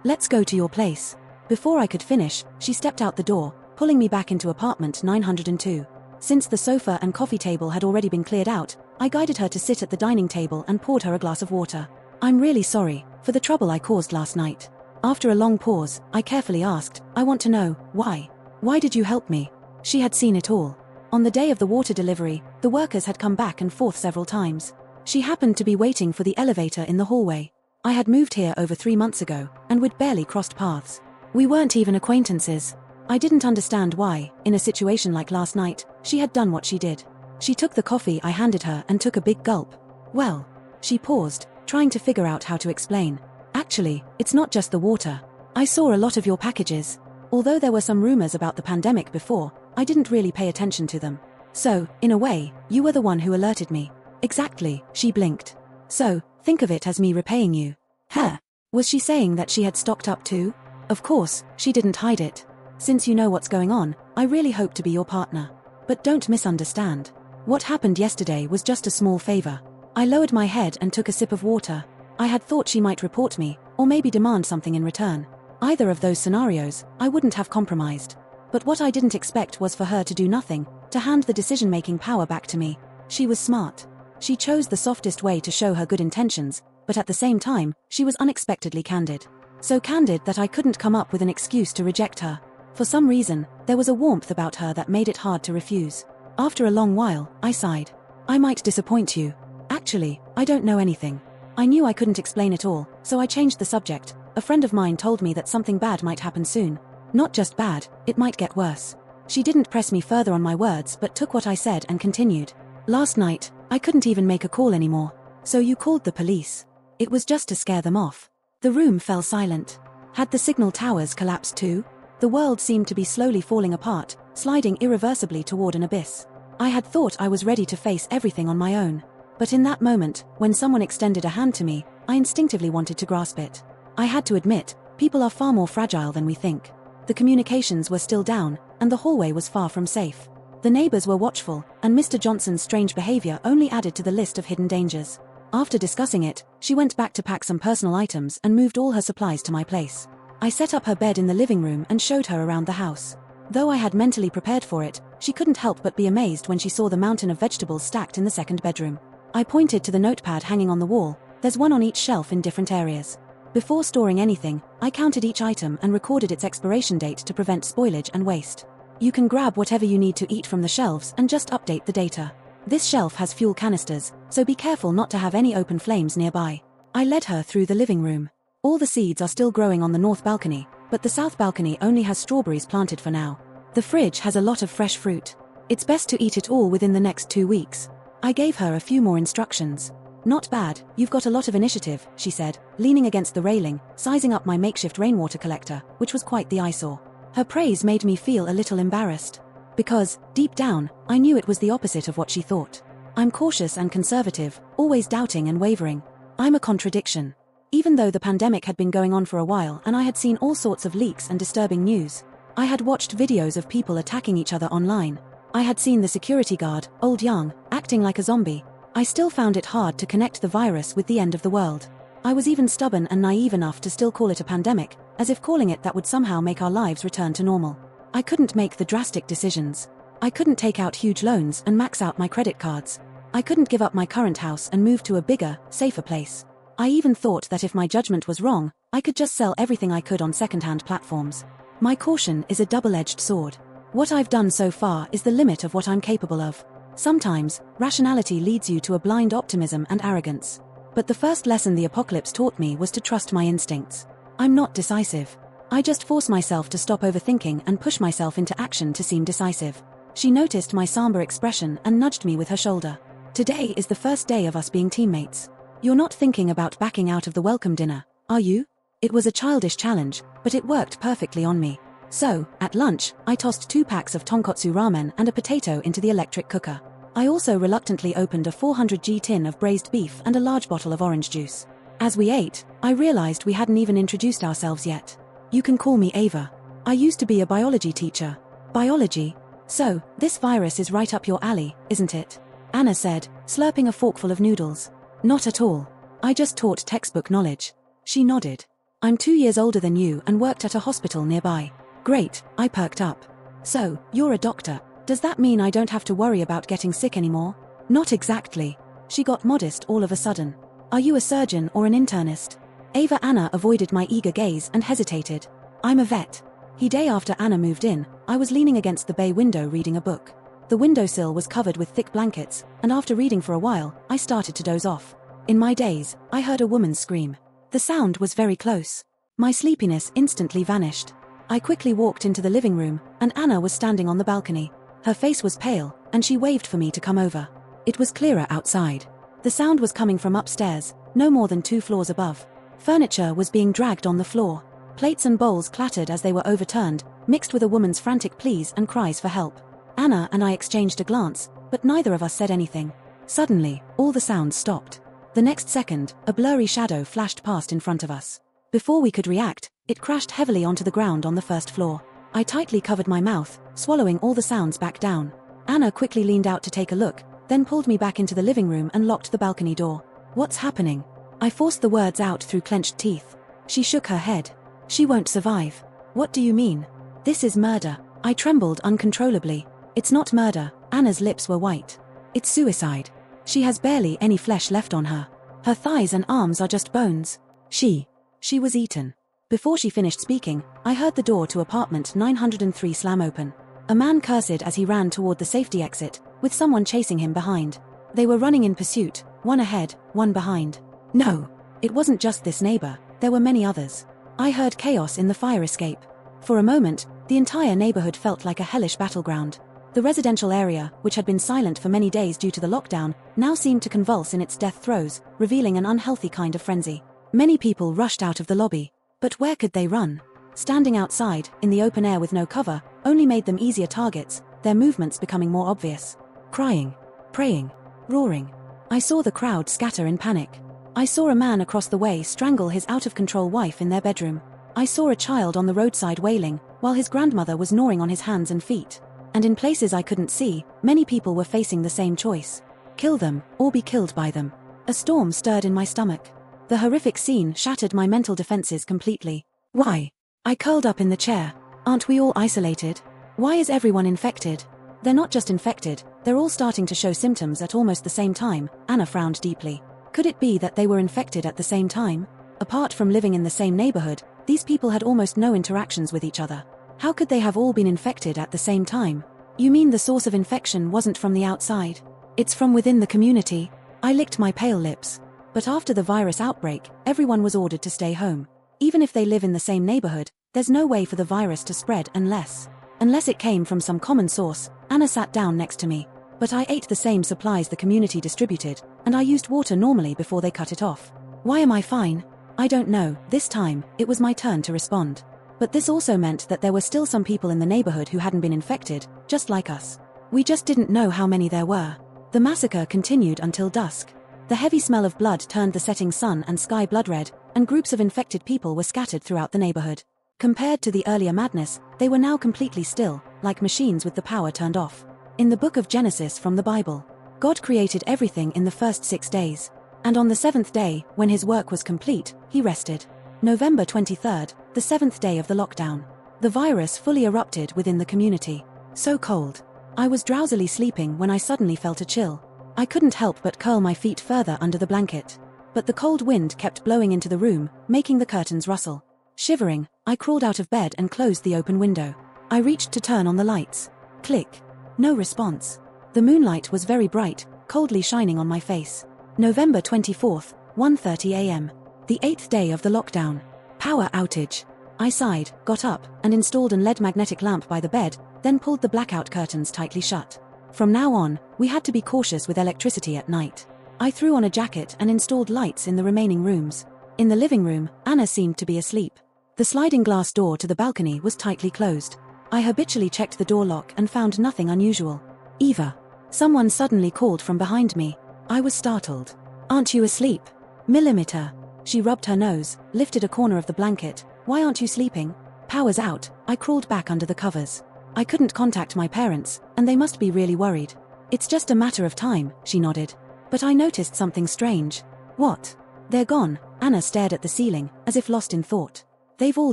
[SPEAKER 1] let's go to your place." Before I could finish, she stepped out the door, pulling me back into apartment 902. Since the sofa and coffee table had already been cleared out, I guided her to sit at the dining table and poured her a glass of water. "I'm really sorry for the trouble I caused last night." After a long pause, I carefully asked, "I want to know, why? Why did you help me?" She had seen it all. On the day of the water delivery, the workers had come back and forth several times. She happened to be waiting for the elevator in the hallway. I had moved here over 3 months ago, and we'd barely crossed paths. We weren't even acquaintances. I didn't understand why, in a situation like last night, she had done what she did. She took the coffee I handed her and took a big gulp. "Well," she paused, trying to figure out how to explain. "Actually, it's not just the water. I saw a lot of your packages. Although there were some rumors about the pandemic before, I didn't really pay attention to them. So, in a way, you were the one who alerted me." "Exactly," she blinked. "So, think of it as me repaying you." Huh? Was she saying that she had stocked up too? Of course, she didn't hide it. "Since you know what's going on, I really hope to be your partner. But don't misunderstand. What happened yesterday was just a small favor." I lowered my head and took a sip of water. I had thought she might report me, or maybe demand something in return. Either of those scenarios, I wouldn't have compromised. But what I didn't expect was for her to do nothing, to hand the decision-making power back to me. She was smart. She chose the softest way to show her good intentions, but at the same time, she was unexpectedly candid. So candid that I couldn't come up with an excuse to reject her. For some reason, there was a warmth about her that made it hard to refuse. After a long while, I sighed. "I might disappoint you. Actually, I don't know anything." I knew I couldn't explain it all, so I changed the subject. "A friend of mine told me that something bad might happen soon. Not just bad, it might get worse." She didn't press me further on my words but took what I said and continued. "Last night, I couldn't even make a call anymore. So you called the police. It was just to scare them off." The room fell silent. Had the signal towers collapsed too? The world seemed to be slowly falling apart, sliding irreversibly toward an abyss. I had thought I was ready to face everything on my own. But in that moment, when someone extended a hand to me, I instinctively wanted to grasp it. I had to admit, people are far more fragile than we think. The communications were still down, and the hallway was far from safe. The neighbors were watchful, and Mr. Johnson's strange behavior only added to the list of hidden dangers. After discussing it, she went back to pack some personal items and moved all her supplies to my place. I set up her bed in the living room and showed her around the house. Though I had mentally prepared for it, she couldn't help but be amazed when she saw the mountain of vegetables stacked in the second bedroom. I pointed to the notepad hanging on the wall. "There's one on each shelf in different areas." Before storing anything, I counted each item and recorded its expiration date to prevent spoilage and waste. "You can grab whatever you need to eat from the shelves and just update the data. This shelf has fuel canisters, so be careful not to have any open flames nearby." I led her through the living room. All the seeds are still growing on the north balcony, but the south balcony only has strawberries planted for now. The fridge has a lot of fresh fruit. It's best to eat it all within the next 2 weeks. I gave her a few more instructions. Not bad, you've got a lot of initiative, she said, leaning against the railing, sizing up my makeshift rainwater collector, which was quite the eyesore. Her praise made me feel a little embarrassed. Because, deep down, I knew it was the opposite of what she thought. I'm cautious and conservative, always doubting and wavering. I'm a contradiction. Even though the pandemic had been going on for a while and I had seen all sorts of leaks and disturbing news, I had watched videos of people attacking each other online. I had seen the security guard, old Young, acting like a zombie. I still found it hard to connect the virus with the end of the world. I was even stubborn and naive enough to still call it a pandemic, as if calling it that would somehow make our lives return to normal. I couldn't make the drastic decisions. I couldn't take out huge loans and max out my credit cards. I couldn't give up my current house and move to a bigger, safer place. I even thought that if my judgment was wrong, I could just sell everything I could on second-hand platforms. My caution is a double-edged sword. What I've done so far is the limit of what I'm capable of. Sometimes, rationality leads you to a blind optimism and arrogance. But the first lesson the apocalypse taught me was to trust my instincts. I'm not decisive. I just force myself to stop overthinking and push myself into action to seem decisive. She noticed my somber expression and nudged me with her shoulder. Today is the first day of us being teammates. You're not thinking about backing out of the welcome dinner, are you? It was a childish challenge, but it worked perfectly on me. So, at lunch, I tossed 2 packs of tonkotsu ramen and a potato into the electric cooker. I also reluctantly opened a 400g tin of braised beef and a large bottle of orange juice. As we ate, I realized we hadn't even introduced ourselves yet. You can call me Ava. I used to be a biology teacher. Biology? So, this virus is right up your alley, isn't it? Anna said, slurping a forkful of noodles. Not at all. I just taught textbook knowledge. She nodded. I'm 2 years older than you and worked at a hospital nearby. Great, I perked up. So, you're a doctor. Does that mean I don't have to worry about getting sick anymore? Not exactly. She got modest all of a sudden. Are you a surgeon or an internist? Anna avoided my eager gaze and hesitated. I'm a vet. The day after Anna moved in, I was leaning against the bay window reading a book. The windowsill was covered with thick blankets, and after reading for a while, I started to doze off. In my daze, I heard a woman scream. The sound was very close. My sleepiness instantly vanished. I quickly walked into the living room, and Anna was standing on the balcony. Her face was pale, and she waved for me to come over. It was clearer outside. The sound was coming from upstairs, no more than 2 floors above. Furniture was being dragged on the floor. Plates and bowls clattered as they were overturned, mixed with a woman's frantic pleas and cries for help. Anna and I exchanged a glance, but neither of us said anything. Suddenly, all the sounds stopped. The next second, a blurry shadow flashed past in front of us. Before we could react, it crashed heavily onto the ground on the first floor. I tightly covered my mouth, swallowing all the sounds back down. Anna quickly leaned out to take a look, then pulled me back into the living room and locked the balcony door. What's happening? I forced the words out through clenched teeth. She shook her head. She won't survive. What do you mean? This is murder. I trembled uncontrollably. It's not murder. Anna's lips were white. It's suicide. She has barely any flesh left on her. Her thighs and arms are just bones. She was eaten. Before she finished speaking, I heard the door to apartment 903 slam open. A man cursed as he ran toward the safety exit, with someone chasing him behind. They were running in pursuit, one ahead, one behind. No, it wasn't just this neighbor, there were many others. I heard chaos in the fire escape. For a moment, the entire neighborhood felt like a hellish battleground. The residential area, which had been silent for many days due to the lockdown, now seemed to convulse in its death throes, revealing an unhealthy kind of frenzy. Many people rushed out of the lobby. But where could they run? Standing outside, in the open air with no cover, only made them easier targets, their movements becoming more obvious. Crying, praying, roaring. I saw the crowd scatter in panic. I saw a man across the way strangle his out-of-control wife in their bedroom. I saw a child on the roadside wailing, while his grandmother was gnawing on his hands and feet. And in places I couldn't see, many people were facing the same choice. Kill them, or be killed by them. A storm stirred in my stomach. The horrific scene shattered my mental defenses completely. Why? I curled up in the chair. Aren't we all isolated? Why is everyone infected? They're not just infected, they're all starting to show symptoms at almost the same time. Anna frowned deeply. Could it be that they were infected at the same time? Apart from living in the same neighborhood, these people had almost no interactions with each other. How could they have all been infected at the same time? You mean the source of infection wasn't from the outside? It's from within the community? I licked my pale lips. But after the virus outbreak, everyone was ordered to stay home. Even if they live in the same neighborhood, there's no way for the virus to spread unless Unless it came from some common source, Anna sat down next to me. But I ate the same supplies the community distributed, and I used water normally before they cut it off. Why am I fine? I don't know. This time, it was my turn to respond. But this also meant that there were still some people in the neighborhood who hadn't been infected, just like us. We just didn't know how many there were. The massacre continued until dusk. The heavy smell of blood turned the setting sun and sky blood red, and groups of infected people were scattered throughout the neighborhood. Compared to the earlier madness, they were now completely still, like machines with the power turned off. In the book of Genesis from the Bible, God created everything in the first 6 days. And on the 7th day, when his work was complete, he rested. November 23rd, the 7th day of the lockdown. The virus fully erupted within the community. So cold. I was drowsily sleeping when I suddenly felt a chill. I couldn't help but curl my feet further under the blanket. But the cold wind kept blowing into the room, making the curtains rustle. Shivering, I crawled out of bed and closed the open window. I reached to turn on the lights. Click. No response. The moonlight was very bright, coldly shining on my face. November 24th, 1:30 a.m. The 8th day of the lockdown. Power outage. I sighed, got up, and installed an LED magnetic lamp by the bed, then pulled the blackout curtains tightly shut. From now on, we had to be cautious with electricity at night. I threw on a jacket and installed lights in the remaining rooms. In the living room, Anna seemed to be asleep. The sliding glass door to the balcony was tightly closed. I habitually checked the door lock and found nothing unusual. Eva. Someone suddenly called from behind me. I was startled. Aren't you asleep? Millimeter. She rubbed her nose, lifted a corner of the blanket. Why aren't you sleeping? Power's out. I crawled back under the covers. I couldn't contact my parents, and they must be really worried. It's just a matter of time, she nodded. But I noticed something strange. What? They're gone. Anna stared at the ceiling, as if lost in thought. They've all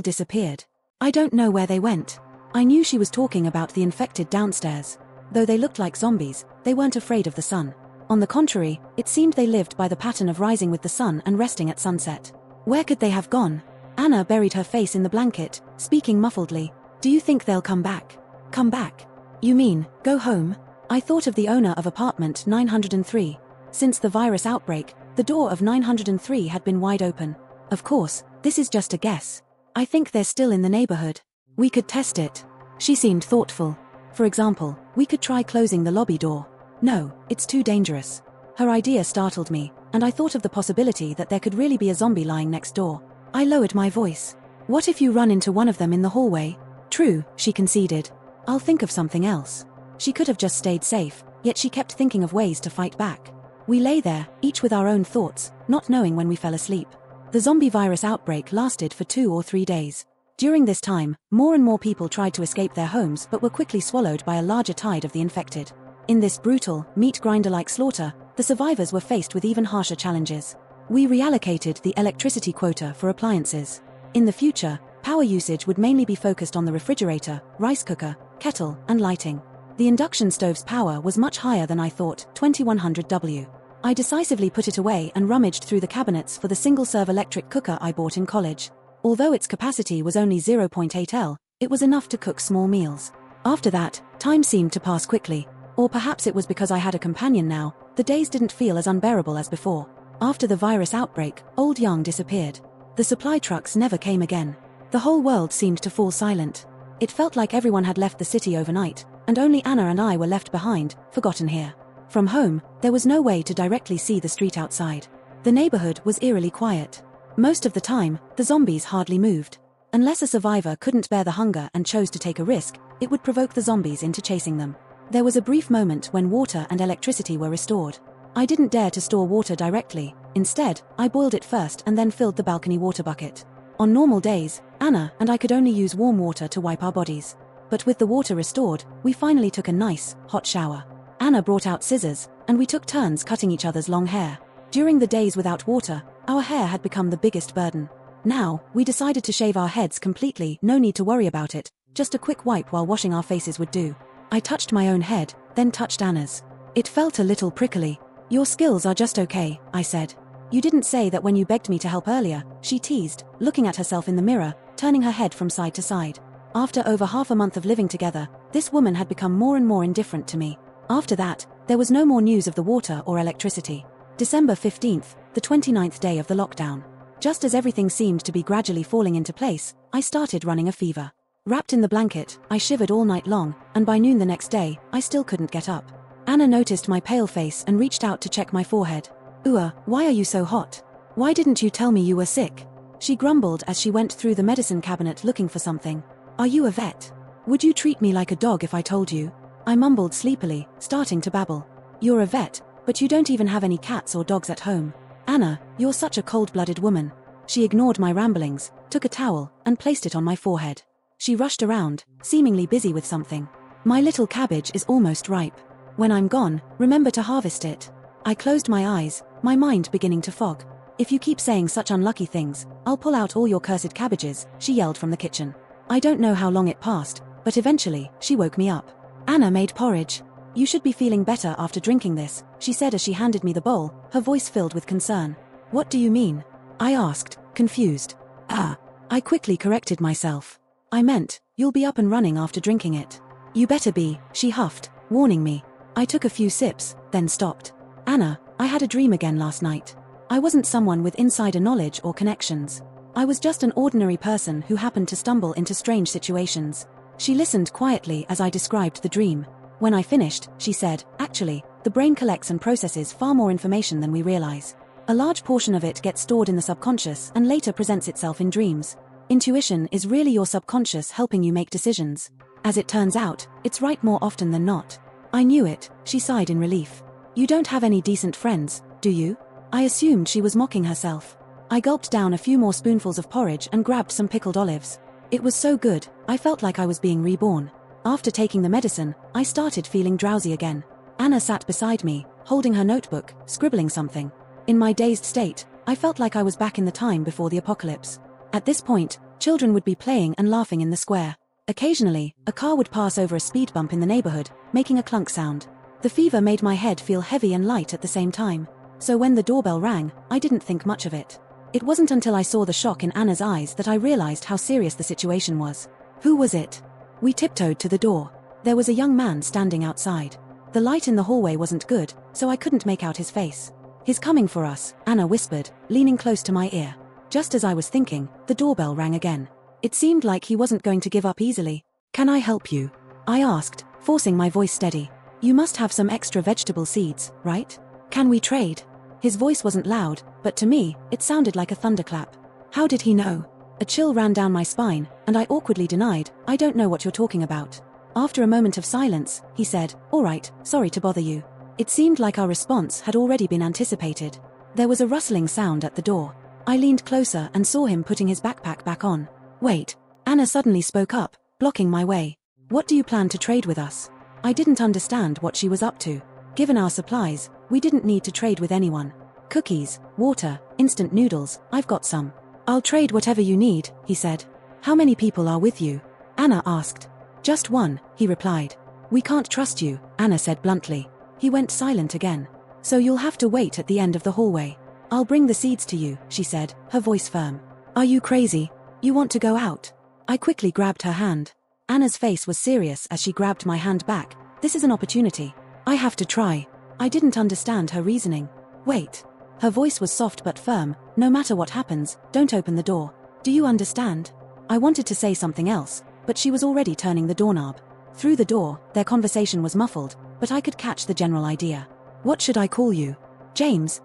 [SPEAKER 1] disappeared. I don't know where they went. I knew she was talking about the infected downstairs. Though they looked like zombies, they weren't afraid of the sun. On the contrary, it seemed they lived by the pattern of rising with the sun and resting at sunset. Where could they have gone? Anna buried her face in the blanket, speaking muffledly. Do you think they'll come back? Come back? You mean, go home? I thought of the owner of apartment 903. Since the virus outbreak, the door of 903 had been wide open. Of course, this is just a guess. I think they're still in the neighborhood. We could test it. She seemed thoughtful. For example, we could try closing the lobby door. No, it's too dangerous. Her idea startled me, and I thought of the possibility that there could really be a zombie lying next door. I lowered my voice. What if you run into one of them in the hallway? True, she conceded. I'll think of something else. She could have just stayed safe, yet she kept thinking of ways to fight back. We lay there, each with our own thoughts, not knowing when we fell asleep. The zombie virus outbreak lasted for 2 or 3 days. During this time, more and more people tried to escape their homes but were quickly swallowed by a larger tide of the infected. In this brutal, meat grinder-like slaughter, the survivors were faced with even harsher challenges. We reallocated the electricity quota for appliances. In the future, power usage would mainly be focused on the refrigerator, rice cooker, kettle, and lighting. The induction stove's power was much higher than I thought, 2100 W. I decisively put it away and rummaged through the cabinets for the single-serve electric cooker I bought in college. Although its capacity was only 0.8 L, it was enough to cook small meals. After that, time seemed to pass quickly. Or perhaps it was because I had a companion now, the days didn't feel as unbearable as before. After the virus outbreak, old Yang disappeared. The supply trucks never came again. The whole world seemed to fall silent. It felt like everyone had left the city overnight, and only Anna and I were left behind, forgotten here. From home, there was no way to directly see the street outside. The neighborhood was eerily quiet. Most of the time, the zombies hardly moved. Unless a survivor couldn't bear the hunger and chose to take a risk, it would provoke the zombies into chasing them. There was a brief moment when water and electricity were restored. I didn't dare to store water directly. Instead, I boiled it first and then filled the balcony water bucket. On normal days, Anna and I could only use warm water to wipe our bodies. But with the water restored, we finally took a nice, hot shower. Anna brought out scissors, and we took turns cutting each other's long hair. During the days without water, our hair had become the biggest burden. Now, we decided to shave our heads completely, no need to worry about it, just a quick wipe while washing our faces would do. I touched my own head, then touched Anna's. It felt a little prickly. Your skills are just okay, I said. You didn't say that when you begged me to help earlier, she teased, looking at herself in the mirror, turning her head from side to side. After over half a month of living together, this woman had become more and more indifferent to me. After that, there was no more news of the water or electricity. December 15th, the 29th day of the lockdown. Just as everything seemed to be gradually falling into place, I started running a fever. Wrapped in the blanket, I shivered all night long, and by noon the next day, I still couldn't get up. Anna noticed my pale face and reached out to check my forehead. Why are you so hot? Why didn't you tell me you were sick? She grumbled as she went through the medicine cabinet looking for something. Are you a vet? Would you treat me like a dog if I told you? I mumbled sleepily, starting to babble. You're a vet, but you don't even have any cats or dogs at home. Anna, you're such a cold-blooded woman. She ignored my ramblings, took a towel, and placed it on my forehead. She rushed around, seemingly busy with something. My little cabbage is almost ripe. When I'm gone, remember to harvest it. I closed my eyes, my mind beginning to fog. If you keep saying such unlucky things, I'll pull out all your cursed cabbages, she yelled from the kitchen. I don't know how long it passed, but eventually, she woke me up. Anna made porridge. You should be feeling better after drinking this, she said as she handed me the bowl, her voice filled with concern. What do you mean? I asked, confused. I quickly corrected myself. I meant, you'll be up and running after drinking it. You better be, she huffed, warning me. I took a few sips, then stopped. Anna, I had a dream again last night. I wasn't someone with insider knowledge or connections. I was just an ordinary person who happened to stumble into strange situations. She listened quietly as I described the dream. When I finished, she said, actually, the brain collects and processes far more information than we realize. A large portion of it gets stored in the subconscious and later presents itself in dreams. Intuition is really your subconscious helping you make decisions. As it turns out, it's right more often than not. I knew it, she sighed in relief. You don't have any decent friends, do you? I assumed she was mocking herself. I gulped down a few more spoonfuls of porridge and grabbed some pickled olives. It was so good, I felt like I was being reborn. After taking the medicine, I started feeling drowsy again. Anna sat beside me, holding her notebook, scribbling something. In my dazed state, I felt like I was back in the time before the apocalypse. At this point, children would be playing and laughing in the square. Occasionally, a car would pass over a speed bump in the neighborhood, making a clunk sound. The fever made my head feel heavy and light at the same time. So when the doorbell rang, I didn't think much of it. It wasn't until I saw the shock in Anna's eyes that I realized how serious the situation was. Who was it? We tiptoed to the door. There was a young man standing outside. The light in the hallway wasn't good, so I couldn't make out his face. He's coming for us, Anna whispered, leaning close to my ear. Just as I was thinking, the doorbell rang again. It seemed like he wasn't going to give up easily. Can I help you? I asked, forcing my voice steady. You must have some extra vegetable seeds, right? Can we trade? His voice wasn't loud, but to me, it sounded like a thunderclap. How did he know? A chill ran down my spine, and I awkwardly denied, I don't know what you're talking about. After a moment of silence, he said, all right, sorry to bother you. It seemed like our response had already been anticipated. There was a rustling sound at the door. I leaned closer and saw him putting his backpack back on. Wait. Anna suddenly spoke up, blocking my way. What do you plan to trade with us? I didn't understand what she was up to. Given our supplies, we didn't need to trade with anyone. Cookies, water, instant noodles, I've got some. I'll trade whatever you need, he said. How many people are with you? Anna asked. Just one, he replied. We can't trust you, Anna said bluntly. He went silent again. So you'll have to wait at the end of the hallway. I'll bring the seeds to you, she said, her voice firm. Are you crazy? You want to go out? I quickly grabbed her hand. Anna's face was serious as she grabbed my hand back. This is an opportunity. I have to try. I didn't understand her reasoning. Wait. Her voice was soft but firm. No matter what happens, don't open the door. Do you understand? I wanted to say something else, but she was already turning the doorknob. Through the door, their conversation was muffled, but I could catch the general idea. What should I call you? James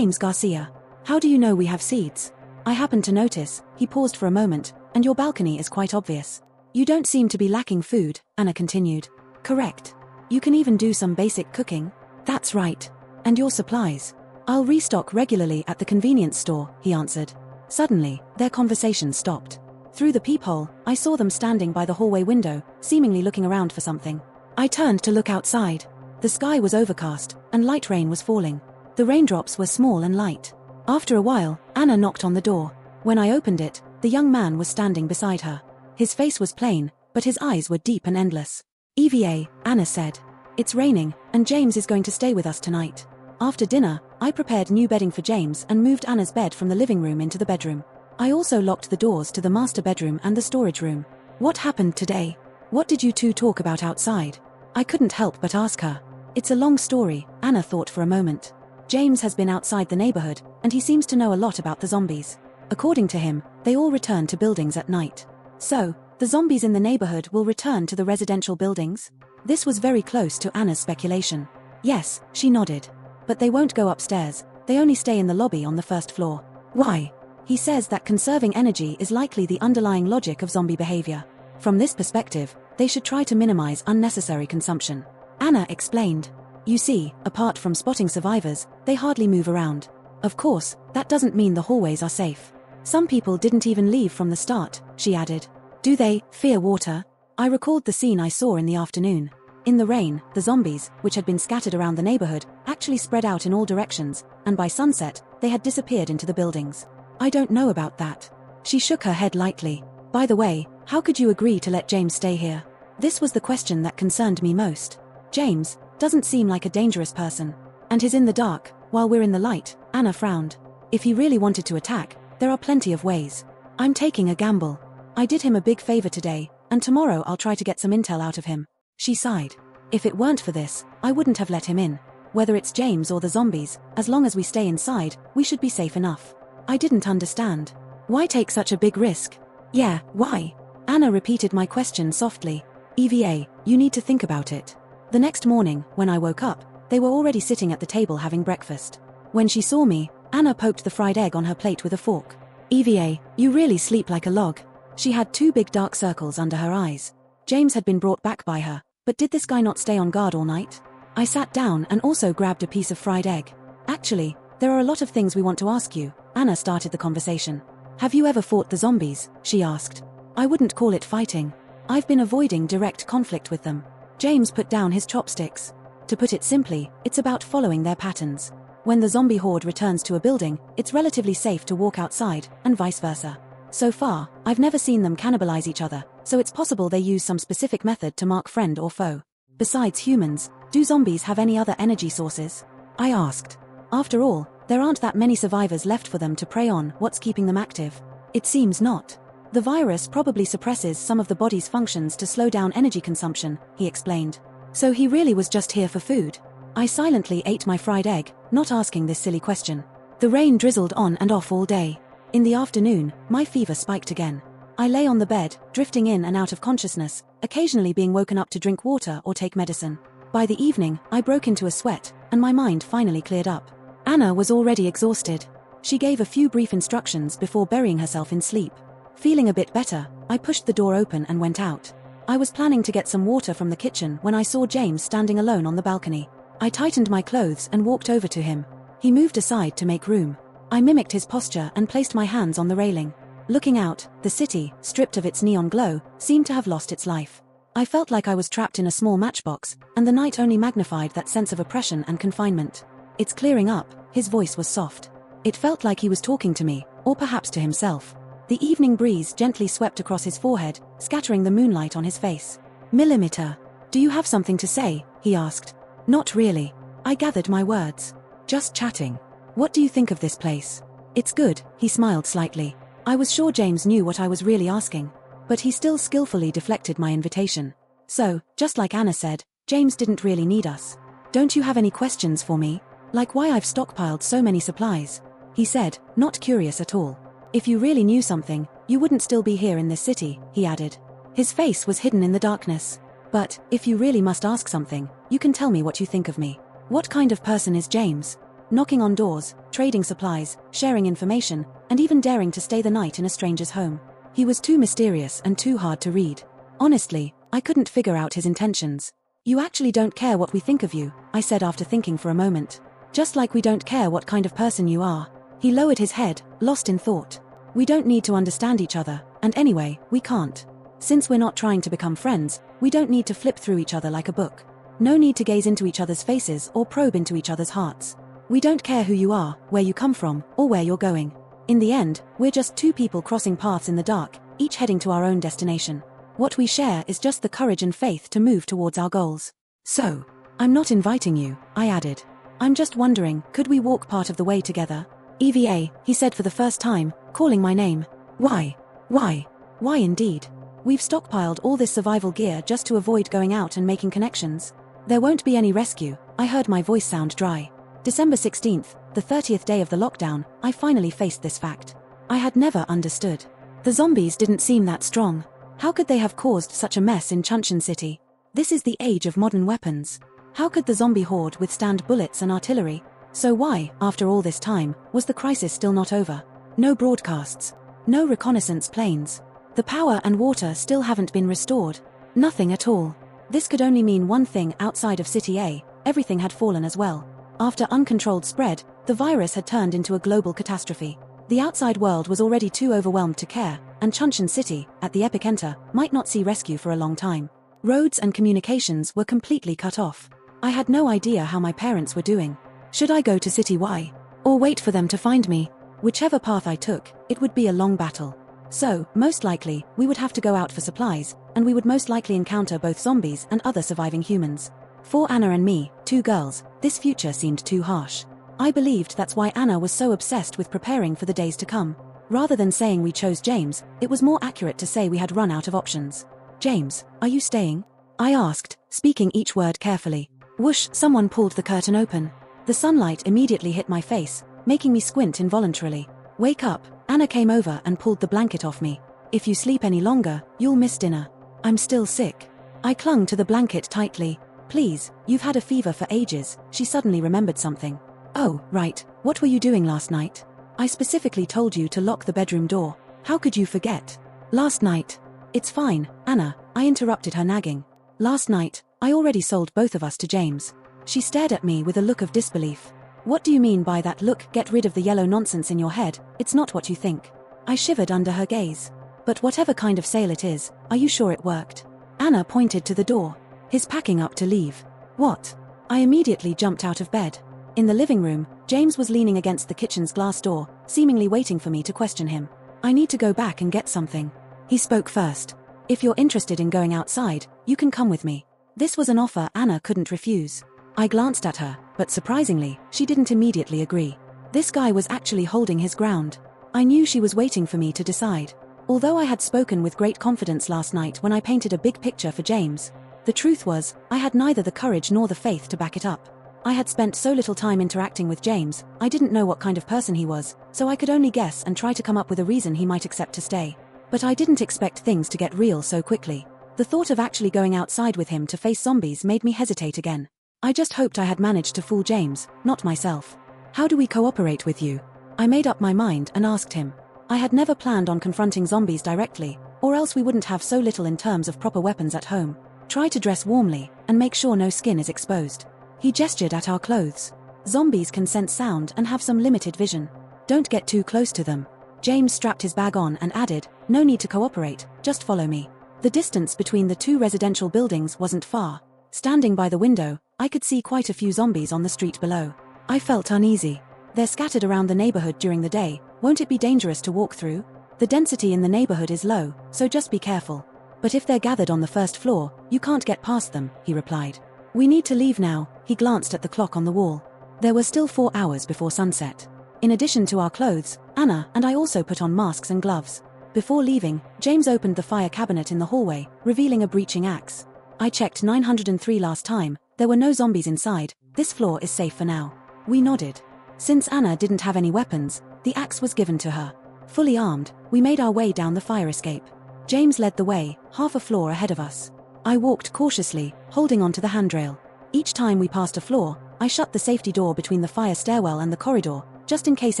[SPEAKER 1] Garcia. How do you know we have seeds? I happened to notice, he paused for a moment, and your balcony is quite obvious. You don't seem to be lacking food, Anna continued. Correct. You can even do some basic cooking. That's right. And your supplies. I'll restock regularly at the convenience store, he answered. Suddenly, their conversation stopped. Through the peephole, I saw them standing by the hallway window, seemingly looking around for something. I turned to look outside. The sky was overcast, and light rain was falling. The raindrops were small and light. After a while, Anna knocked on the door. When I opened it, the young man was standing beside her. His face was plain, but his eyes were deep and endless. EVA, Anna said. It's raining, and James is going to stay with us tonight. After dinner, I prepared new bedding for James and moved Anna's bed from the living room into the bedroom. I also locked the doors to the master bedroom and the storage room. What happened today? What did you two talk about outside? I couldn't help but ask her. It's a long story, Anna thought for a moment. James has been outside the neighborhood, and he seems to know a lot about the zombies. According to him, they all return to buildings at night. So, The zombies in the neighborhood will return to the residential buildings? This was very close to Anna's speculation. Yes, she nodded. But they won't go upstairs, they only stay in the lobby on the first floor. Why? He says that conserving energy is likely the underlying logic of zombie behavior. From this perspective, they should try to minimize unnecessary consumption. Anna explained. You see, apart from spotting survivors, they hardly move around. Of course, that doesn't mean the hallways are safe. Some people didn't even leave from the start, she added. Do they fear water? I recalled the scene I saw in the afternoon. In the rain, the zombies, which had been scattered around the neighborhood, actually spread out in all directions, and by sunset, they had disappeared into the buildings. I don't know about that. She shook her head lightly. By the way, how could you agree to let James stay here? This was the question that concerned me most. James doesn't seem like a dangerous person. And he's in the dark, while we're in the light. Anna frowned. If he really wanted to attack, there are plenty of ways. I'm taking a gamble. I did him a big favor today, and tomorrow I'll try to get some intel out of him. She sighed. If it weren't for this, I wouldn't have let him in. Whether it's James or the zombies, as long as we stay inside, we should be safe enough. I didn't understand. Why take such a big risk? Yeah, why? Anna repeated my question softly. EVA, you need to think about it. The next morning, when I woke up, they were already sitting at the table having breakfast. When she saw me, Anna poked the fried egg on her plate with a fork. EVA, you really sleep like a log. She had 2 big dark circles under her eyes. James had been brought back by her, but did this guy not stay on guard all night? I sat down and also grabbed a piece of fried egg. Actually, there are a lot of things we want to ask you. Anna started the conversation. Have you ever fought the zombies? She asked. I wouldn't call it fighting. I've been avoiding direct conflict with them. James put down his chopsticks. To put it simply, it's about following their patterns. When the zombie horde returns to a building, it's relatively safe to walk outside, and vice versa. So far, I've never seen them cannibalize each other, so it's possible they use some specific method to mark friend or foe. Besides humans, do zombies have any other energy sources? I asked. After all, there aren't that many survivors left for them to prey on. What's keeping them active? It seems not. The virus probably suppresses some of the body's functions to slow down energy consumption, he explained. So he really was just here for food? I silently ate my fried egg, not asking this silly question. The rain drizzled on and off all day. In the afternoon, my fever spiked again. I lay on the bed, drifting in and out of consciousness, occasionally being woken up to drink water or take medicine. By the evening, I broke into a sweat, and my mind finally cleared up. Anna was already exhausted. She gave a few brief instructions before burying herself in sleep. Feeling a bit better, I pushed the door open and went out. I was planning to get some water from the kitchen when I saw James standing alone on the balcony. I tightened my clothes and walked over to him. He moved aside to make room. I mimicked his posture and placed my hands on the railing. Looking out, the city, stripped of its neon glow, seemed to have lost its life. I felt like I was trapped in a small matchbox, and the night only magnified that sense of oppression and confinement. It's clearing up, his voice was soft. It felt like he was talking to me, or perhaps to himself. The evening breeze gently swept across his forehead, scattering the moonlight on his face. Millimeter. Do you have something to say? He asked. Not really. I gathered my words. Just chatting. What do you think of this place? It's good, he smiled slightly. I was sure James knew what I was really asking. But he still skillfully deflected my invitation. So, just like Anna said, James didn't really need us. Don't you have any questions for me? Like why I've stockpiled so many supplies? He said, not curious at all. If you really knew something, you wouldn't still be here in this city, he added. His face was hidden in the darkness. But, if you really must ask something, you can tell me what you think of me. What kind of person is James? Knocking on doors, trading supplies, sharing information, and even daring to stay the night in a stranger's home. He was too mysterious and too hard to read. Honestly, I couldn't figure out his intentions. You actually don't care what we think of you, I said after thinking for a moment. Just like we don't care what kind of person you are. He lowered his head, lost in thought. We don't need to understand each other, and anyway, we can't. Since we're not trying to become friends, we don't need to flip through each other like a book. No need to gaze into each other's faces or probe into each other's hearts. We don't care who you are, where you come from, or where you're going. In the end, we're just 2 people crossing paths in the dark, each heading to our own destination. What we share is just the courage and faith to move towards our goals. So, I'm not inviting you, I added. I'm just wondering, could we walk part of the way together? EVA, he said for the first time, calling my name. Why? Why? Why indeed? We've stockpiled all this survival gear just to avoid going out and making connections. There won't be any rescue. I heard my voice sound dry. December 16th, the 30th day of the lockdown, I finally faced this fact. I had never understood. The zombies didn't seem that strong. How could they have caused such a mess in Chunshan City? This is the age of modern weapons. How could the zombie horde withstand bullets and artillery? So why, after all this time, was the crisis still not over? No broadcasts. No reconnaissance planes. The power and water still haven't been restored. Nothing at all. This could only mean one thing: outside of City A, everything had fallen as well. After uncontrolled spread, the virus had turned into a global catastrophe. The outside world was already too overwhelmed to care, and Chunshan City, at the epicenter, might not see rescue for a long time. Roads and communications were completely cut off. I had no idea how my parents were doing. Should I go to City Y? Or wait for them to find me? Whichever path I took, it would be a long battle. So, most likely, we would have to go out for supplies, and we would most likely encounter both zombies and other surviving humans. For Anna and me, 2 girls, this future seemed too harsh. I believed that's why Anna was so obsessed with preparing for the days to come. Rather than saying we chose James, it was more accurate to say we had run out of options. "James, are you staying?" I asked, speaking each word carefully. Whoosh, someone pulled the curtain open. The sunlight immediately hit my face, making me squint involuntarily. "Wake up." Anna came over and pulled the blanket off me. "If you sleep any longer, you'll miss dinner." "I'm still sick." I clung to the blanket tightly. "Please, you've had a fever for ages." She suddenly remembered something. "Oh, right, what were you doing last night?" "I specifically told you to lock the bedroom door. How could you forget?" "Last night." "It's fine, Anna," I interrupted her nagging. "Last night, I already sold both of us to James." She stared at me with a look of disbelief. "What do you mean by that look? Get rid of the yellow nonsense in your head, it's not what you think." I shivered under her gaze. "But whatever kind of sale it is, are you sure it worked?" Anna pointed to the door. "He's packing up to leave." "What?" I immediately jumped out of bed. In the living room, James was leaning against the kitchen's glass door, seemingly waiting for me to question him. "I need to go back and get something." He spoke first. "If you're interested in going outside, you can come with me." This was an offer Anna couldn't refuse. I glanced at her, but surprisingly, she didn't immediately agree. This guy was actually holding his ground. I knew she was waiting for me to decide. Although I had spoken with great confidence last night when I painted a big picture for James, the truth was, I had neither the courage nor the faith to back it up. I had spent so little time interacting with James, I didn't know what kind of person he was, so I could only guess and try to come up with a reason he might accept to stay. But I didn't expect things to get real so quickly. The thought of actually going outside with him to face zombies made me hesitate again. I just hoped I had managed to fool James, not myself. "How do we cooperate with you?" I made up my mind and asked him. I had never planned on confronting zombies directly, or else we wouldn't have so little in terms of proper weapons at home. "Try to dress warmly, and make sure no skin is exposed." He gestured at our clothes. "Zombies can sense sound and have some limited vision. Don't get too close to them." James strapped his bag on and added, "No need to cooperate, just follow me." The distance between the 2 residential buildings wasn't far. Standing by the window, I could see quite a few zombies on the street below. I felt uneasy. "They're scattered around the neighborhood during the day, won't it be dangerous to walk through?" "The density in the neighborhood is low, so just be careful." "But if they're gathered on the first floor, you can't get past them," he replied. "We need to leave now." He glanced at the clock on the wall. There were still 4 hours before sunset. In addition to our clothes, Anna and I also put on masks and gloves. Before leaving, James opened the fire cabinet in the hallway, revealing a breaching axe. "I checked 903 last time, there were no zombies inside, this floor is safe for now." We nodded. Since Anna didn't have any weapons, the axe was given to her. Fully armed, we made our way down the fire escape. James led the way, half a floor ahead of us. I walked cautiously, holding onto the handrail. Each time we passed a floor, I shut the safety door between the fire stairwell and the corridor, just in case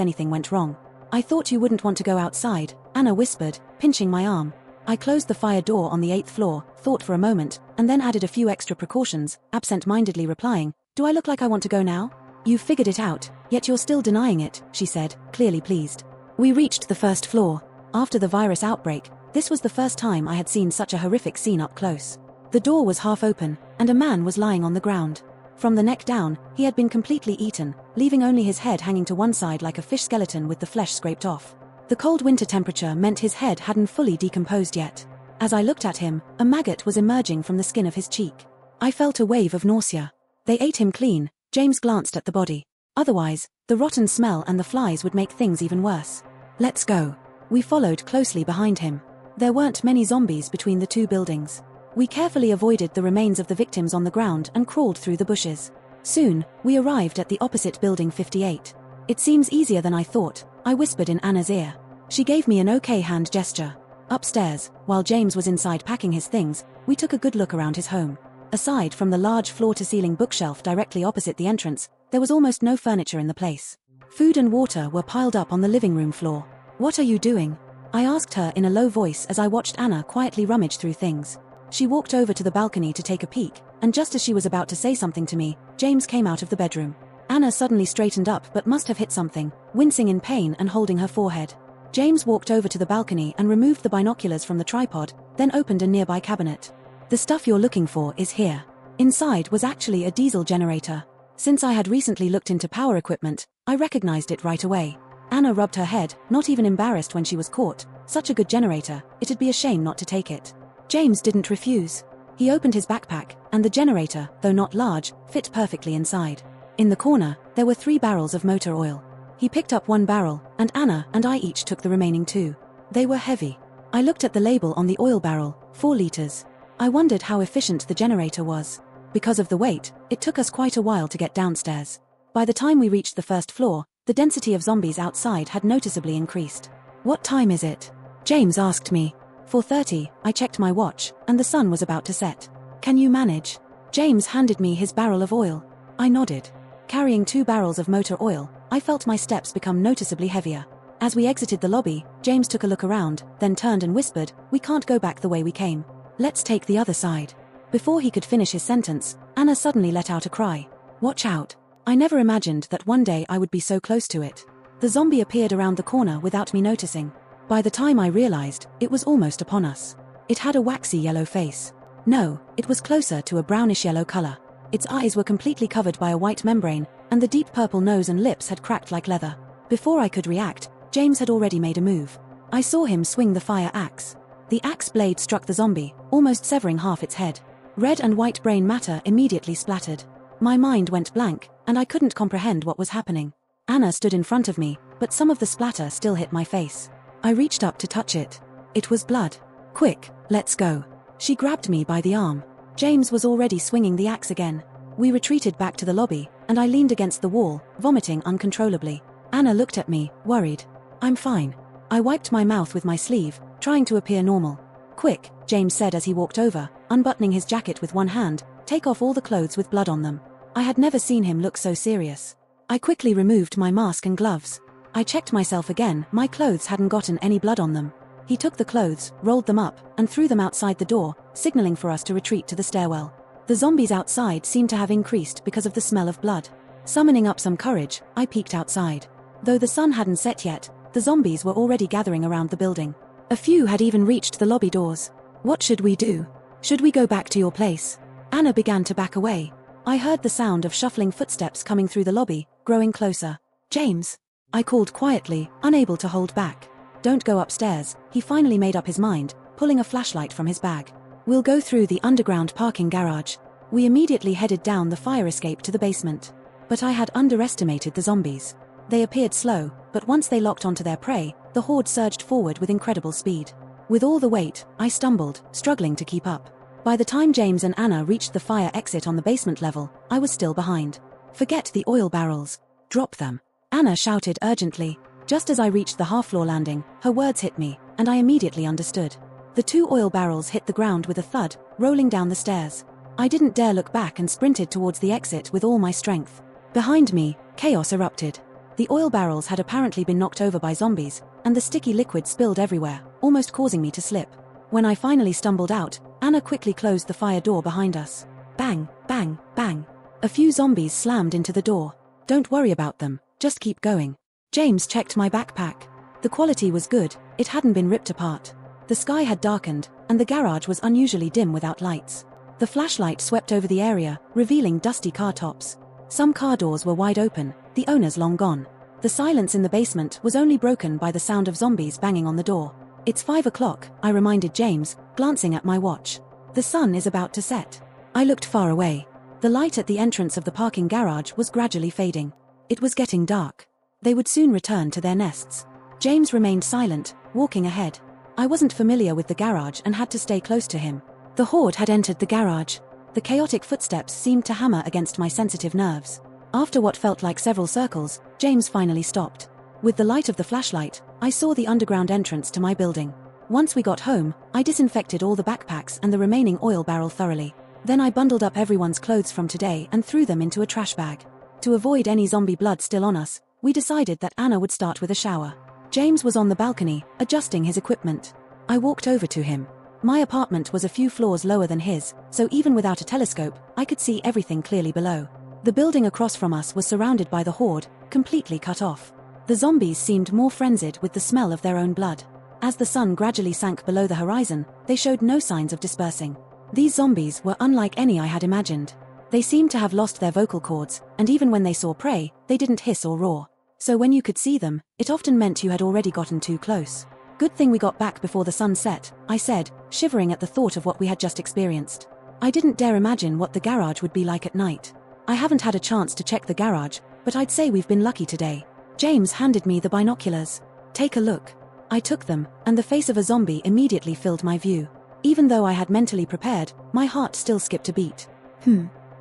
[SPEAKER 1] anything went wrong. "I thought you wouldn't want to go outside," Anna whispered, pinching my arm. I closed the fire door on the 8th floor, thought for a moment, and then added a few extra precautions, absent-mindedly replying, "Do I look like I want to go now?" "You've figured it out, yet you're still denying it," she said, clearly pleased. We reached the 1st floor. After the virus outbreak, this was the first time I had seen such a horrific scene up close. The door was half open, and a man was lying on the ground. From the neck down, he had been completely eaten, leaving only his head hanging to one side like a fish skeleton with the flesh scraped off. The cold winter temperature meant his head hadn't fully decomposed yet. As I looked at him, a maggot was emerging from the skin of his cheek. I felt a wave of nausea. "They ate him clean." James glanced at the body. "Otherwise, the rotten smell and the flies would make things even worse." "Let's go." We followed closely behind him. There weren't many zombies between the 2 buildings. We carefully avoided the remains of the victims on the ground and crawled through the bushes. Soon, we arrived at the opposite building 58. "It seems easier than I thought," I whispered in Anna's ear. She gave me an okay hand gesture. Upstairs, while James was inside packing his things, we took a good look around his home. Aside from the large floor-to-ceiling bookshelf directly opposite the entrance, there was almost no furniture in the place. Food and water were piled up on the living room floor. "What are you doing?" I asked her in a low voice as I watched Anna quietly rummage through things. She walked over to the balcony to take a peek, and just as she was about to say something to me, James came out of the bedroom. Anna suddenly straightened up but must have hit something, wincing in pain and holding her forehead. James walked over to the balcony and removed the binoculars from the tripod, then opened a nearby cabinet. "The stuff you're looking for is here." Inside was actually a diesel generator. Since I had recently looked into power equipment, I recognized it right away. Anna rubbed her head, not even embarrassed when she was caught. Such a good generator, it'd be a shame not to take it. James didn't refuse. He opened his backpack, and the generator, though not large, fit perfectly inside. In the corner, there were 3 barrels of motor oil. He picked up 1 barrel, and Anna and I each took the remaining 2. They were heavy. I looked at the label on the oil barrel, 4 liters. I wondered how efficient the generator was. Because of the weight, it took us quite a while to get downstairs. By the time we reached the first floor, the density of zombies outside had noticeably increased. "What time is it?" James asked me. 4:30, I checked my watch, and the sun was about to set. "Can you manage?" James handed me his barrel of oil. I nodded. Carrying 2 barrels of motor oil, I felt my steps become noticeably heavier. As we exited the lobby, James took a look around, then turned and whispered, "We can't go back the way we came. Let's take the other side." Before he could finish his sentence, Anna suddenly let out a cry. "Watch out." I never imagined that one day I would be so close to it. The zombie appeared around the corner without me noticing. By the time I realized, it was almost upon us. It had a waxy yellow face. No, it was closer to a brownish yellow color. Its eyes were completely covered by a white membrane, and the deep purple nose and lips had cracked like leather. Before I could react, James had already made a move. I saw him swing the fire axe. The axe blade struck the zombie, almost severing half its head. Red and white brain matter immediately splattered. My mind went blank, and I couldn't comprehend what was happening. Anna stood in front of me, but some of the splatter still hit my face. I reached up to touch it. It was blood. "Quick, let's go." She grabbed me by the arm. James was already swinging the axe again. We retreated back to the lobby, and I leaned against the wall, vomiting uncontrollably. Anna looked at me, worried. "I'm fine." I wiped my mouth with my sleeve, trying to appear normal. "Quick," James said as he walked over, unbuttoning his jacket with one hand, "take off all the clothes with blood on them." I had never seen him look so serious. I quickly removed my mask and gloves. I checked myself again, my clothes hadn't gotten any blood on them. He took the clothes, rolled them up, and threw them outside the door, signaling for us to retreat to the stairwell. The zombies outside seemed to have increased because of the smell of blood. Summoning up some courage, I peeked outside. Though the sun hadn't set yet, the zombies were already gathering around the building. A few had even reached the lobby doors. "What should we do? Should we go back to your place?" Anna began to back away. I heard the sound of shuffling footsteps coming through the lobby, growing closer. "James," I called quietly, unable to hold back. "Don't go upstairs." He finally made up his mind, pulling a flashlight from his bag. "We'll go through the underground parking garage." We immediately headed down the fire escape to the basement. But I had underestimated the zombies. They appeared slow, but once they locked onto their prey, the horde surged forward with incredible speed. With all the weight, I stumbled, struggling to keep up. By the time James and Anna reached the fire exit on the basement level, I was still behind. "Forget the oil barrels. Drop them," Anna shouted urgently. Just as I reached the half-floor landing, her words hit me, and I immediately understood. The 2 oil barrels hit the ground with a thud, rolling down the stairs. I didn't dare look back and sprinted towards the exit with all my strength. Behind me, chaos erupted. The oil barrels had apparently been knocked over by zombies, and the sticky liquid spilled everywhere, almost causing me to slip. When I finally stumbled out, Anna quickly closed the fire door behind us. Bang, bang, bang. A few zombies slammed into the door. "Don't worry about them, just keep going." James checked my backpack. The quality was good, it hadn't been ripped apart. The sky had darkened, and the garage was unusually dim without lights. The flashlight swept over the area, revealing dusty car tops. Some car doors were wide open, the owners long gone. The silence in the basement was only broken by the sound of zombies banging on the door. "It's 5 o'clock, I reminded James, glancing at my watch. "The sun is about to set." I looked far away. The light at the entrance of the parking garage was gradually fading. It was getting dark. They would soon return to their nests. James remained silent, walking ahead. I wasn't familiar with the garage and had to stay close to him. The horde had entered the garage. The chaotic footsteps seemed to hammer against my sensitive nerves. After what felt like several circles, James finally stopped. With the light of the flashlight, I saw the underground entrance to my building. Once we got home, I disinfected all the backpacks and the remaining oil barrel thoroughly. Then I bundled up everyone's clothes from today and threw them into a trash bag. To avoid any zombie blood still on us, we decided that Anna would start with a shower. James was on the balcony, adjusting his equipment. I walked over to him. My apartment was a few floors lower than his, so even without a telescope, I could see everything clearly below. The building across from us was surrounded by the horde, completely cut off. The zombies seemed more frenzied with the smell of their own blood. As the sun gradually sank below the horizon, they showed no signs of dispersing. These zombies were unlike any I had imagined. They seemed to have lost their vocal cords, and even when they saw prey, they didn't hiss or roar. So when you could see them, it often meant you had already gotten too close. Good thing we got back before the sun set, I said, shivering at the thought of what we had just experienced. I didn't dare imagine what the garage would be like at night. I haven't had a chance to check the garage, but I'd say we've been lucky today. James handed me the binoculars. Take a look. I took them, and the face of a zombie immediately filled my view. Even though I had mentally prepared, my heart still skipped a beat.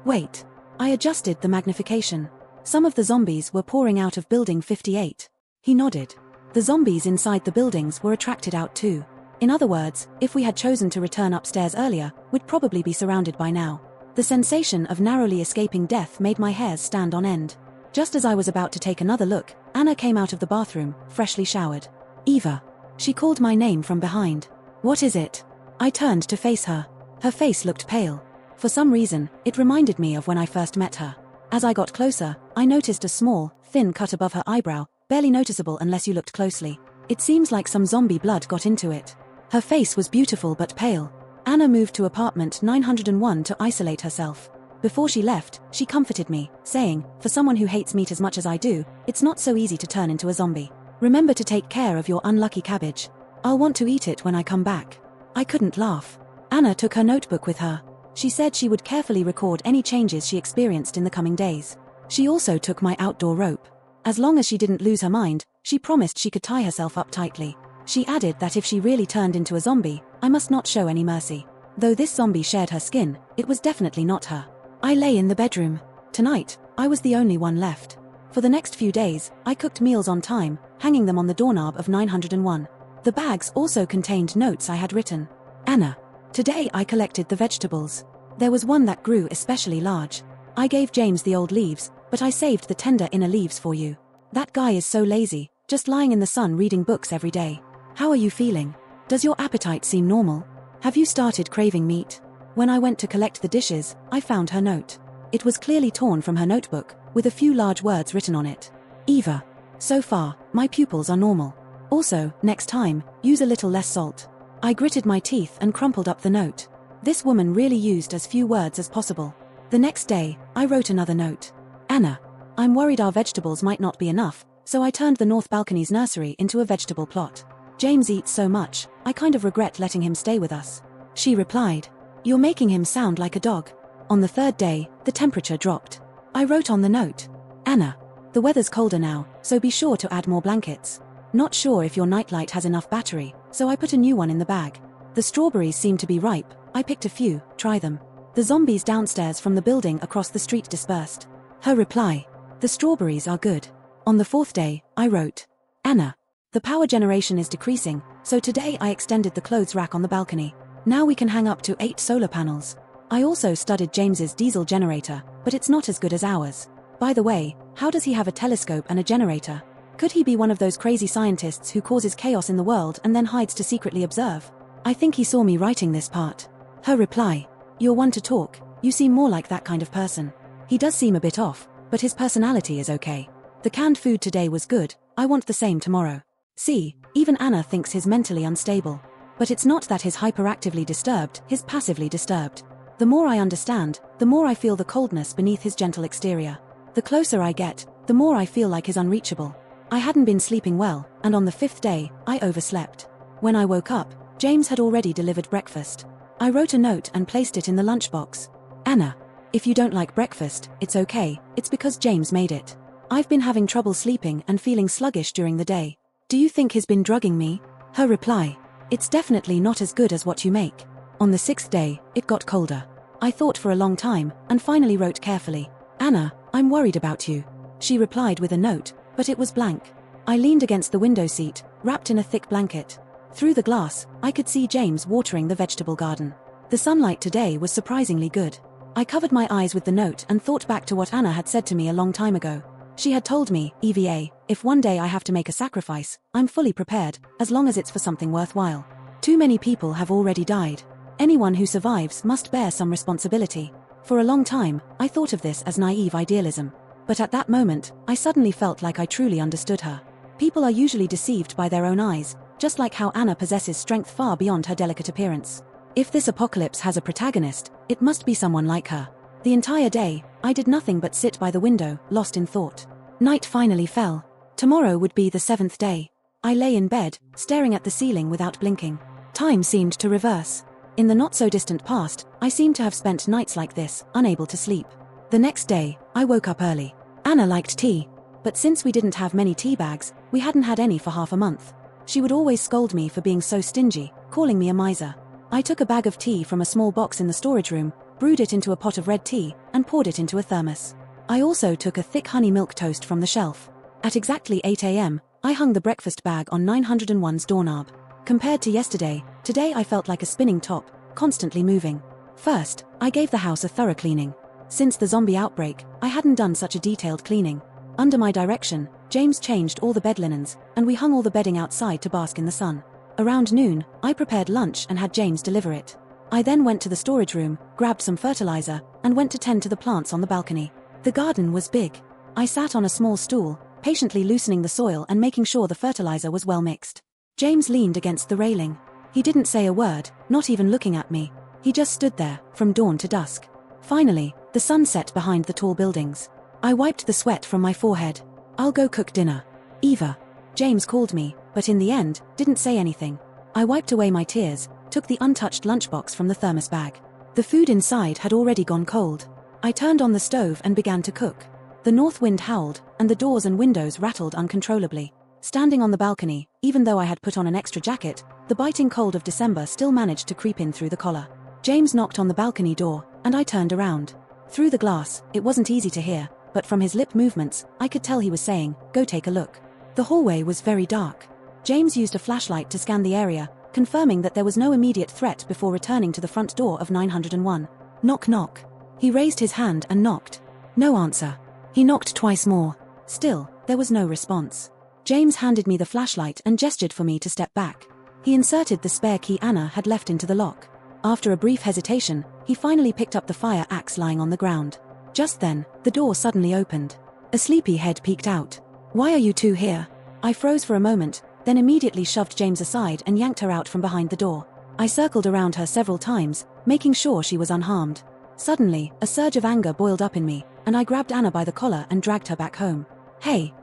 [SPEAKER 1] Wait. I adjusted the magnification. Some of the zombies were pouring out of Building 58. He nodded. The zombies inside the buildings were attracted out too. In other words, if we had chosen to return upstairs earlier, we'd probably be surrounded by now. The sensation of narrowly escaping death made my hairs stand on end. Just as I was about to take another look, Anna came out of the bathroom, freshly showered. Eva. She called my name from behind. What is it? I turned to face her. Her face looked pale. For some reason, it reminded me of when I first met her. As I got closer, I noticed a small, thin cut above her eyebrow, barely noticeable unless you looked closely. It seems like some zombie blood got into it. Her face was beautiful but pale. Anna moved to apartment 901 to isolate herself. Before she left, she comforted me, saying, for someone who hates meat as much as I do, it's not so easy to turn into a zombie. Remember to take care of your unlucky cabbage. I'll want to eat it when I come back. I couldn't laugh. Anna took her notebook with her. She said she would carefully record any changes she experienced in the coming days. She also took my outdoor rope. As long as she didn't lose her mind, she promised she could tie herself up tightly. She added that if she really turned into a zombie, I must not show any mercy. Though this zombie shared her skin, it was definitely not her. I lay in the bedroom. Tonight, I was the only one left. For the next few days, I cooked meals on time, hanging them on the doorknob of 901. The bags also contained notes I had written. Anna. Today I collected the vegetables. There was one that grew especially large. I gave James the old leaves, but I saved the tender inner leaves for you. That guy is so lazy, just lying in the sun reading books every day. How are you feeling? Does your appetite seem normal? Have you started craving meat? When I went to collect the dishes, I found her note. It was clearly torn from her notebook, with a few large words written on it. Eva. So far, my pupils are normal. Also, next time, use a little less salt. I gritted my teeth and crumpled up the note. This woman really used as few words as possible. The next day, I wrote another note. Anna. I'm worried our vegetables might not be enough, so I turned the north balcony's nursery into a vegetable plot. James eats so much, I kind of regret letting him stay with us. She replied. You're making him sound like a dog. On the third day, the temperature dropped. I wrote on the note. Anna. The weather's colder now, so be sure to add more blankets. Not sure if your nightlight has enough battery, so I put a new one in the bag. The strawberries seem to be ripe. I picked a few, try them. The zombies downstairs from the building across the street dispersed. Her reply. The strawberries are good. On the fourth day, I wrote. Anna. The power generation is decreasing, so today I extended the clothes rack on the balcony. Now we can hang up to 8 solar panels. I also studied James's diesel generator, but it's not as good as ours. By the way, how does he have a telescope and a generator? Could he be one of those crazy scientists who causes chaos in the world and then hides to secretly observe? I think he saw me writing this part. Her reply. You're one to talk, you seem more like that kind of person. He does seem a bit off, but his personality is okay. The canned food today was good, I want the same tomorrow. See, even Anna thinks he's mentally unstable. But it's not that he's hyperactively disturbed, he's passively disturbed. The more I understand, the more I feel the coldness beneath his gentle exterior. The closer I get, the more I feel like he's unreachable. I hadn't been sleeping well, and on the 5th day, I overslept. When I woke up, James had already delivered breakfast. I wrote a note and placed it in the lunchbox. Anna. If you don't like breakfast, it's okay, it's because James made it. I've been having trouble sleeping and feeling sluggish during the day. Do you think he's been drugging me? Her reply. It's definitely not as good as what you make. On the 6th day, it got colder. I thought for a long time, and finally wrote carefully. Anna, I'm worried about you. She replied with a note, but it was blank. I leaned against the window seat, wrapped in a thick blanket. Through the glass, I could see James watering the vegetable garden. The sunlight today was surprisingly good. I covered my eyes with the note and thought back to what Anna had said to me a long time ago. She had told me, EVA, if one day I have to make a sacrifice, I'm fully prepared, as long as it's for something worthwhile. Too many people have already died. Anyone who survives must bear some responsibility. For a long time, I thought of this as naive idealism. But at that moment, I suddenly felt like I truly understood her. People are usually deceived by their own eyes, just like how Anna possesses strength far beyond her delicate appearance. If this apocalypse has a protagonist, it must be someone like her. The entire day, I did nothing but sit by the window, lost in thought. Night finally fell. Tomorrow would be the 7th day. I lay in bed, staring at the ceiling without blinking. Time seemed to reverse. In the not-so-distant past, I seemed to have spent nights like this, unable to sleep. The next day, I woke up early. Anna liked tea. But since we didn't have many tea bags, we hadn't had any for half a month. She would always scold me for being so stingy, calling me a miser. I took a bag of tea from a small box in the storage room, brewed it into a pot of red tea, and poured it into a thermos. I also took a thick honey milk toast from the shelf. At exactly 8 a.m., I hung the breakfast bag on 901's doorknob. Compared to yesterday, today I felt like a spinning top, constantly moving. First, I gave the house a thorough cleaning. Since the zombie outbreak, I hadn't done such a detailed cleaning. Under my direction, James changed all the bed linens, and we hung all the bedding outside to bask in the sun. Around noon, I prepared lunch and had James deliver it. I then went to the storage room, grabbed some fertilizer, and went to tend to the plants on the balcony. The garden was big. I sat on a small stool, patiently loosening the soil and making sure the fertilizer was well mixed. James leaned against the railing. He didn't say a word, not even looking at me. He just stood there, from dawn to dusk. Finally, the sun set behind the tall buildings. I wiped the sweat from my forehead. I'll go cook dinner. Eva. James called me, but in the end, didn't say anything. I wiped away my tears, took the untouched lunchbox from the thermos bag. The food inside had already gone cold. I turned on the stove and began to cook. The north wind howled, and the doors and windows rattled uncontrollably. Standing on the balcony, even though I had put on an extra jacket, the biting cold of December still managed to creep in through the collar. James knocked on the balcony door, and I turned around. Through the glass, it wasn't easy to hear, but from his lip movements, I could tell he was saying, "Go take a look." The hallway was very dark. James used a flashlight to scan the area, confirming that there was no immediate threat before returning to the front door of 901. Knock knock. He raised his hand and knocked. No answer. He knocked twice more. Still, there was no response. James handed me the flashlight and gestured for me to step back. He inserted the spare key Anna had left into the lock. After a brief hesitation, he finally picked up the fire axe lying on the ground. Just then, the door suddenly opened. A sleepy head peeked out. "Why are you two here?" I froze for a moment, then immediately shoved James aside and yanked her out from behind the door. I circled around her several times, making sure she was unharmed. Suddenly, a surge of anger boiled up in me, and I grabbed Anna by the collar and dragged her back home. Hey,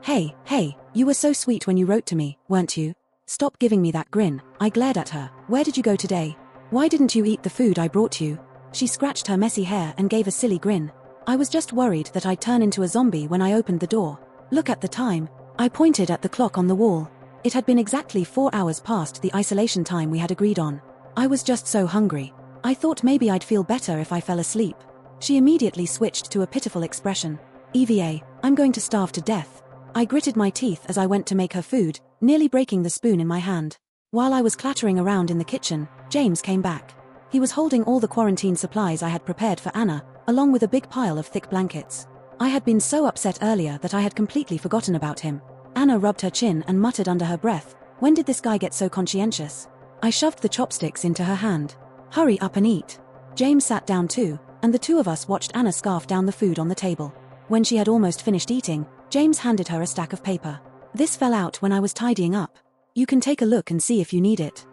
[SPEAKER 1] you were so sweet when you wrote to me, weren't you? Stop giving me that grin." I glared at her. "Where did you go today? Why didn't you eat the food I brought you?" She scratched her messy hair and gave a silly grin. "I was just worried that I'd turn into a zombie when I opened the door. Look at the time." I pointed at the clock on the wall. It had been exactly 4 hours past the isolation time we had agreed on. I was just so hungry. I thought maybe I'd feel better if I fell asleep. She immediately switched to a pitiful expression. "EVA, I'm going to starve to death." I gritted my teeth as I went to make her food, nearly breaking the spoon in my hand. While I was clattering around in the kitchen, James came back. He was holding all the quarantine supplies I had prepared for Anna, along with a big pile of thick blankets. I had been so upset earlier that I had completely forgotten about him. Anna rubbed her chin and muttered under her breath, "When did this guy get so conscientious?" I shoved the chopsticks into her hand. "Hurry up and eat." James sat down too, and the two of us watched Anna scarf down the food on the table. When she had almost finished eating, James handed her a stack of paper. "This fell out when I was tidying up. You can take a look and see if you need it."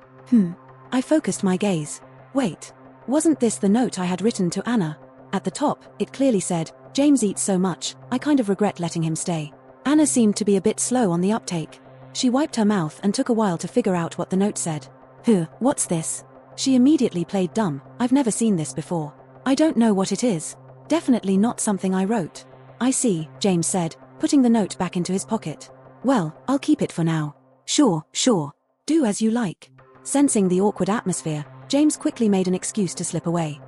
[SPEAKER 1] I focused my gaze. Wait, wasn't this the note I had written to Anna? At the top, it clearly said, "James eats so much, I kind of regret letting him stay." Anna seemed to be a bit slow on the uptake. She wiped her mouth and took a while to figure out what the note said. What's this?" She immediately played dumb. "I've never seen this before. I don't know what it is. Definitely not something I wrote." "I see," James said, putting the note back into his pocket. "Well, I'll keep it for now." Sure. Do as you like." Sensing the awkward atmosphere, James quickly made an excuse to slip away.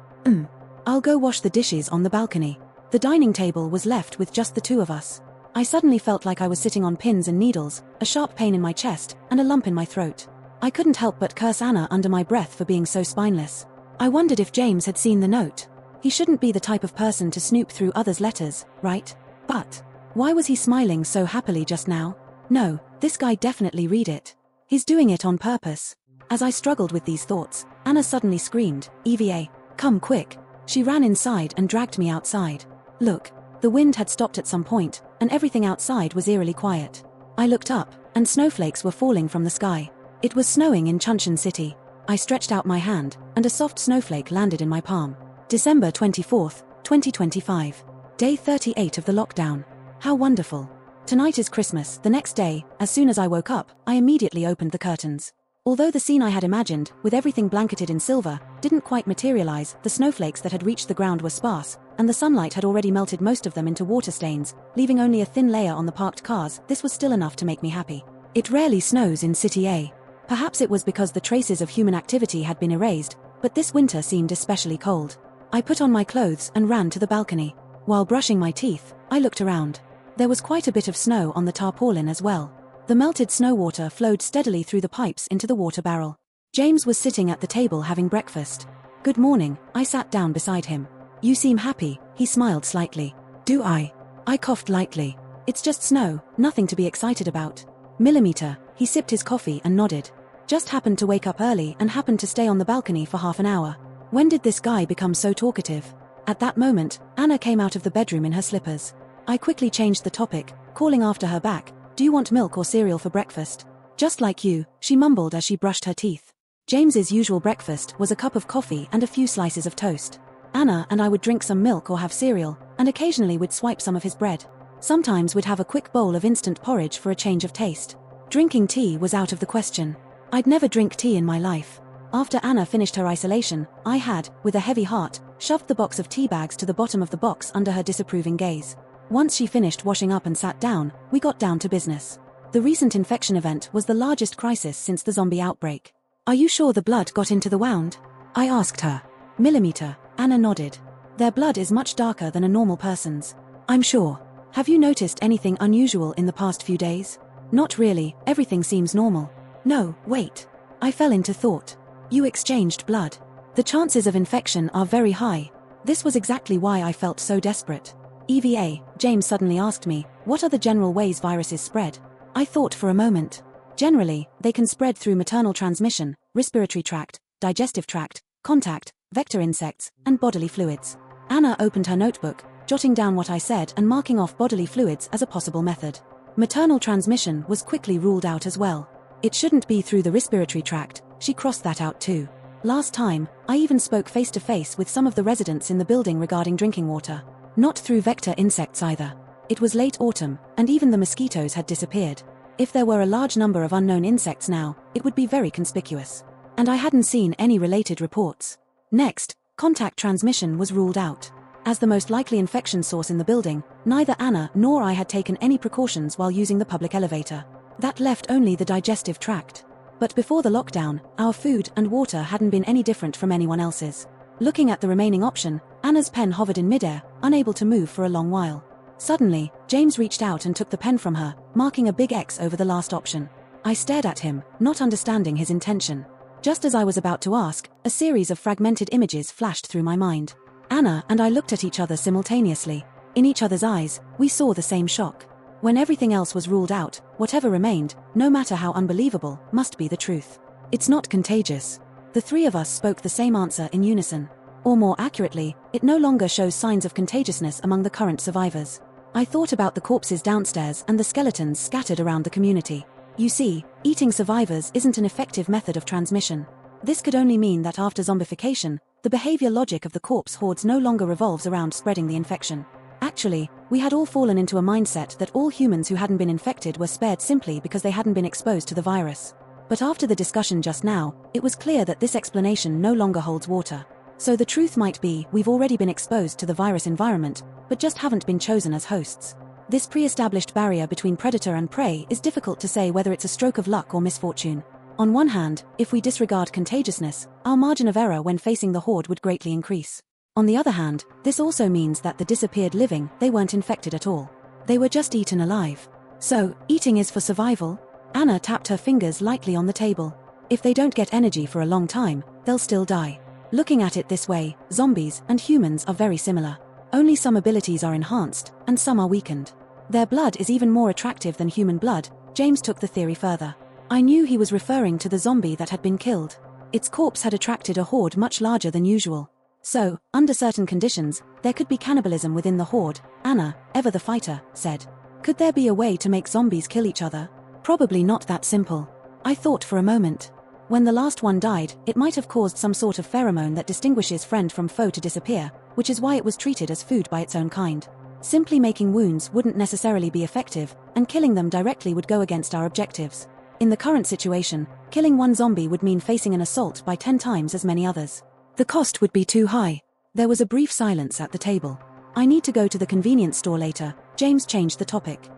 [SPEAKER 1] I'll go wash the dishes on the balcony." The dining table was left with just the two of us. I suddenly felt like I was sitting on pins and needles, a sharp pain in my chest, and a lump in my throat. I couldn't help but curse Anna under my breath for being so spineless. I wondered if James had seen the note. He shouldn't be the type of person to snoop through others' letters, right? But why was he smiling so happily just now? No, this guy definitely read it. He's doing it on purpose. As I struggled with these thoughts, Anna suddenly screamed, "EVA, come quick." She ran inside and dragged me outside. Look, the wind had stopped at some point, and everything outside was eerily quiet. I looked up, and snowflakes were falling from the sky. It was snowing in Chuncheon City. I stretched out my hand, and a soft snowflake landed in my palm. December 24th, 2025. Day 38 of the lockdown. How wonderful. Tonight is Christmas. The next day, as soon as I woke up, I immediately opened the curtains. Although the scene I had imagined, with everything blanketed in silver, didn't quite materialize, the snowflakes that had reached the ground were sparse, and the sunlight had already melted most of them into water stains, leaving only a thin layer on the parked cars. This was still enough to make me happy. It rarely snows in City A. Perhaps it was because the traces of human activity had been erased, but this winter seemed especially cold. I put on my clothes and ran to the balcony. While brushing my teeth, I looked around. There was quite a bit of snow on the tarpaulin as well. The melted snow water flowed steadily through the pipes into the water barrel. James was sitting at the table having breakfast. "Good morning," I sat down beside him. "You seem happy," he smiled slightly. "Do I?" I coughed lightly. "It's just snow, nothing to be excited about." "Millimeter," he sipped his coffee and nodded. "Just happened to wake up early and happened to stay on the balcony for half an hour. When did this guy become so talkative?" At that moment, Anna came out of the bedroom in her slippers. I quickly changed the topic, calling after her back, "Do you want milk or cereal for breakfast?" "Just like you," she mumbled as she brushed her teeth. James's usual breakfast was a cup of coffee and a few slices of toast. Anna and I would drink some milk or have cereal, and occasionally we'd swipe some of his bread. Sometimes we'd have a quick bowl of instant porridge for a change of taste. Drinking tea was out of the question. I'd never drink tea in my life. After Anna finished her isolation, I had, with a heavy heart, shoved the box of tea bags to the bottom of the box under her disapproving gaze. Once she finished washing up and sat down, we got down to business. The recent infection event was the largest crisis since the zombie outbreak. "Are you sure the blood got into the wound?" I asked her. "Millimeter," Anna nodded. "Their blood is much darker than a normal person's." "I'm sure. Have you noticed anything unusual in the past few days?" "Not really, everything seems normal." "No, wait." I fell into thought. "You exchanged blood. The chances of infection are very high." This was exactly why I felt so desperate. "EVA," James suddenly asked me, "what are the general ways viruses spread?" I thought for a moment. Generally, they can spread through maternal transmission, respiratory tract, digestive tract, contact, vector insects, and bodily fluids. Anna opened her notebook, jotting down what I said and marking off bodily fluids as a possible method. Maternal transmission was quickly ruled out as well. It shouldn't be through the respiratory tract, she crossed that out too. Last time, I even spoke face to face with some of the residents in the building regarding drinking water. Not through vector insects either. It was late autumn, and even the mosquitoes had disappeared. If there were a large number of unknown insects now, it would be very conspicuous. And I hadn't seen any related reports. Next, contact transmission was ruled out. As the most likely infection source in the building, neither Anna nor I had taken any precautions while using the public elevator. That left only the digestive tract. But before the lockdown, our food and water hadn't been any different from anyone else's. Looking at the remaining option, Anna's pen hovered in midair, unable to move for a long while. Suddenly, James reached out and took the pen from her, marking a big X over the last option. I stared at him, not understanding his intention. Just as I was about to ask, a series of fragmented images flashed through my mind. Anna and I looked at each other simultaneously. In each other's eyes, we saw the same shock. When everything else was ruled out, whatever remained, no matter how unbelievable, must be the truth. "It's not contagious." The three of us spoke the same answer in unison. Or more accurately, it no longer shows signs of contagiousness among the current survivors. I thought about the corpses downstairs and the skeletons scattered around the community. You see, eating survivors isn't an effective method of transmission. This could only mean that after zombification, the behavior logic of the corpse hordes no longer revolves around spreading the infection. Actually, we had all fallen into a mindset that all humans who hadn't been infected were spared simply because they hadn't been exposed to the virus. But after the discussion just now, it was clear that this explanation no longer holds water. So the truth might be we've already been exposed to the virus environment, but just haven't been chosen as hosts. This pre-established barrier between predator and prey is difficult to say whether it's a stroke of luck or misfortune. On one hand, if we disregard contagiousness, our margin of error when facing the horde would greatly increase. On the other hand, this also means that the disappeared living, they weren't infected at all. They were just eaten alive. So, eating is for survival? Anna tapped her fingers lightly on the table. If they don't get energy for a long time, they'll still die. Looking at it this way, zombies and humans are very similar. Only some abilities are enhanced, and some are weakened. Their blood is even more attractive than human blood. James took the theory further. I knew he was referring to the zombie that had been killed. Its corpse had attracted a horde much larger than usual. So, under certain conditions, there could be cannibalism within the horde. Anna, ever the fighter, said. Could there be a way to make zombies kill each other? Probably not that simple. I thought for a moment. When the last one died, it might have caused some sort of pheromone that distinguishes friend from foe to disappear, which is why it was treated as food by its own kind. Simply making wounds wouldn't necessarily be effective, and killing them directly would go against our objectives. In the current situation, killing one zombie would mean facing an assault by 10 times as many others. The cost would be too high. There was a brief silence at the table. I need to go to the convenience store later. James changed the topic.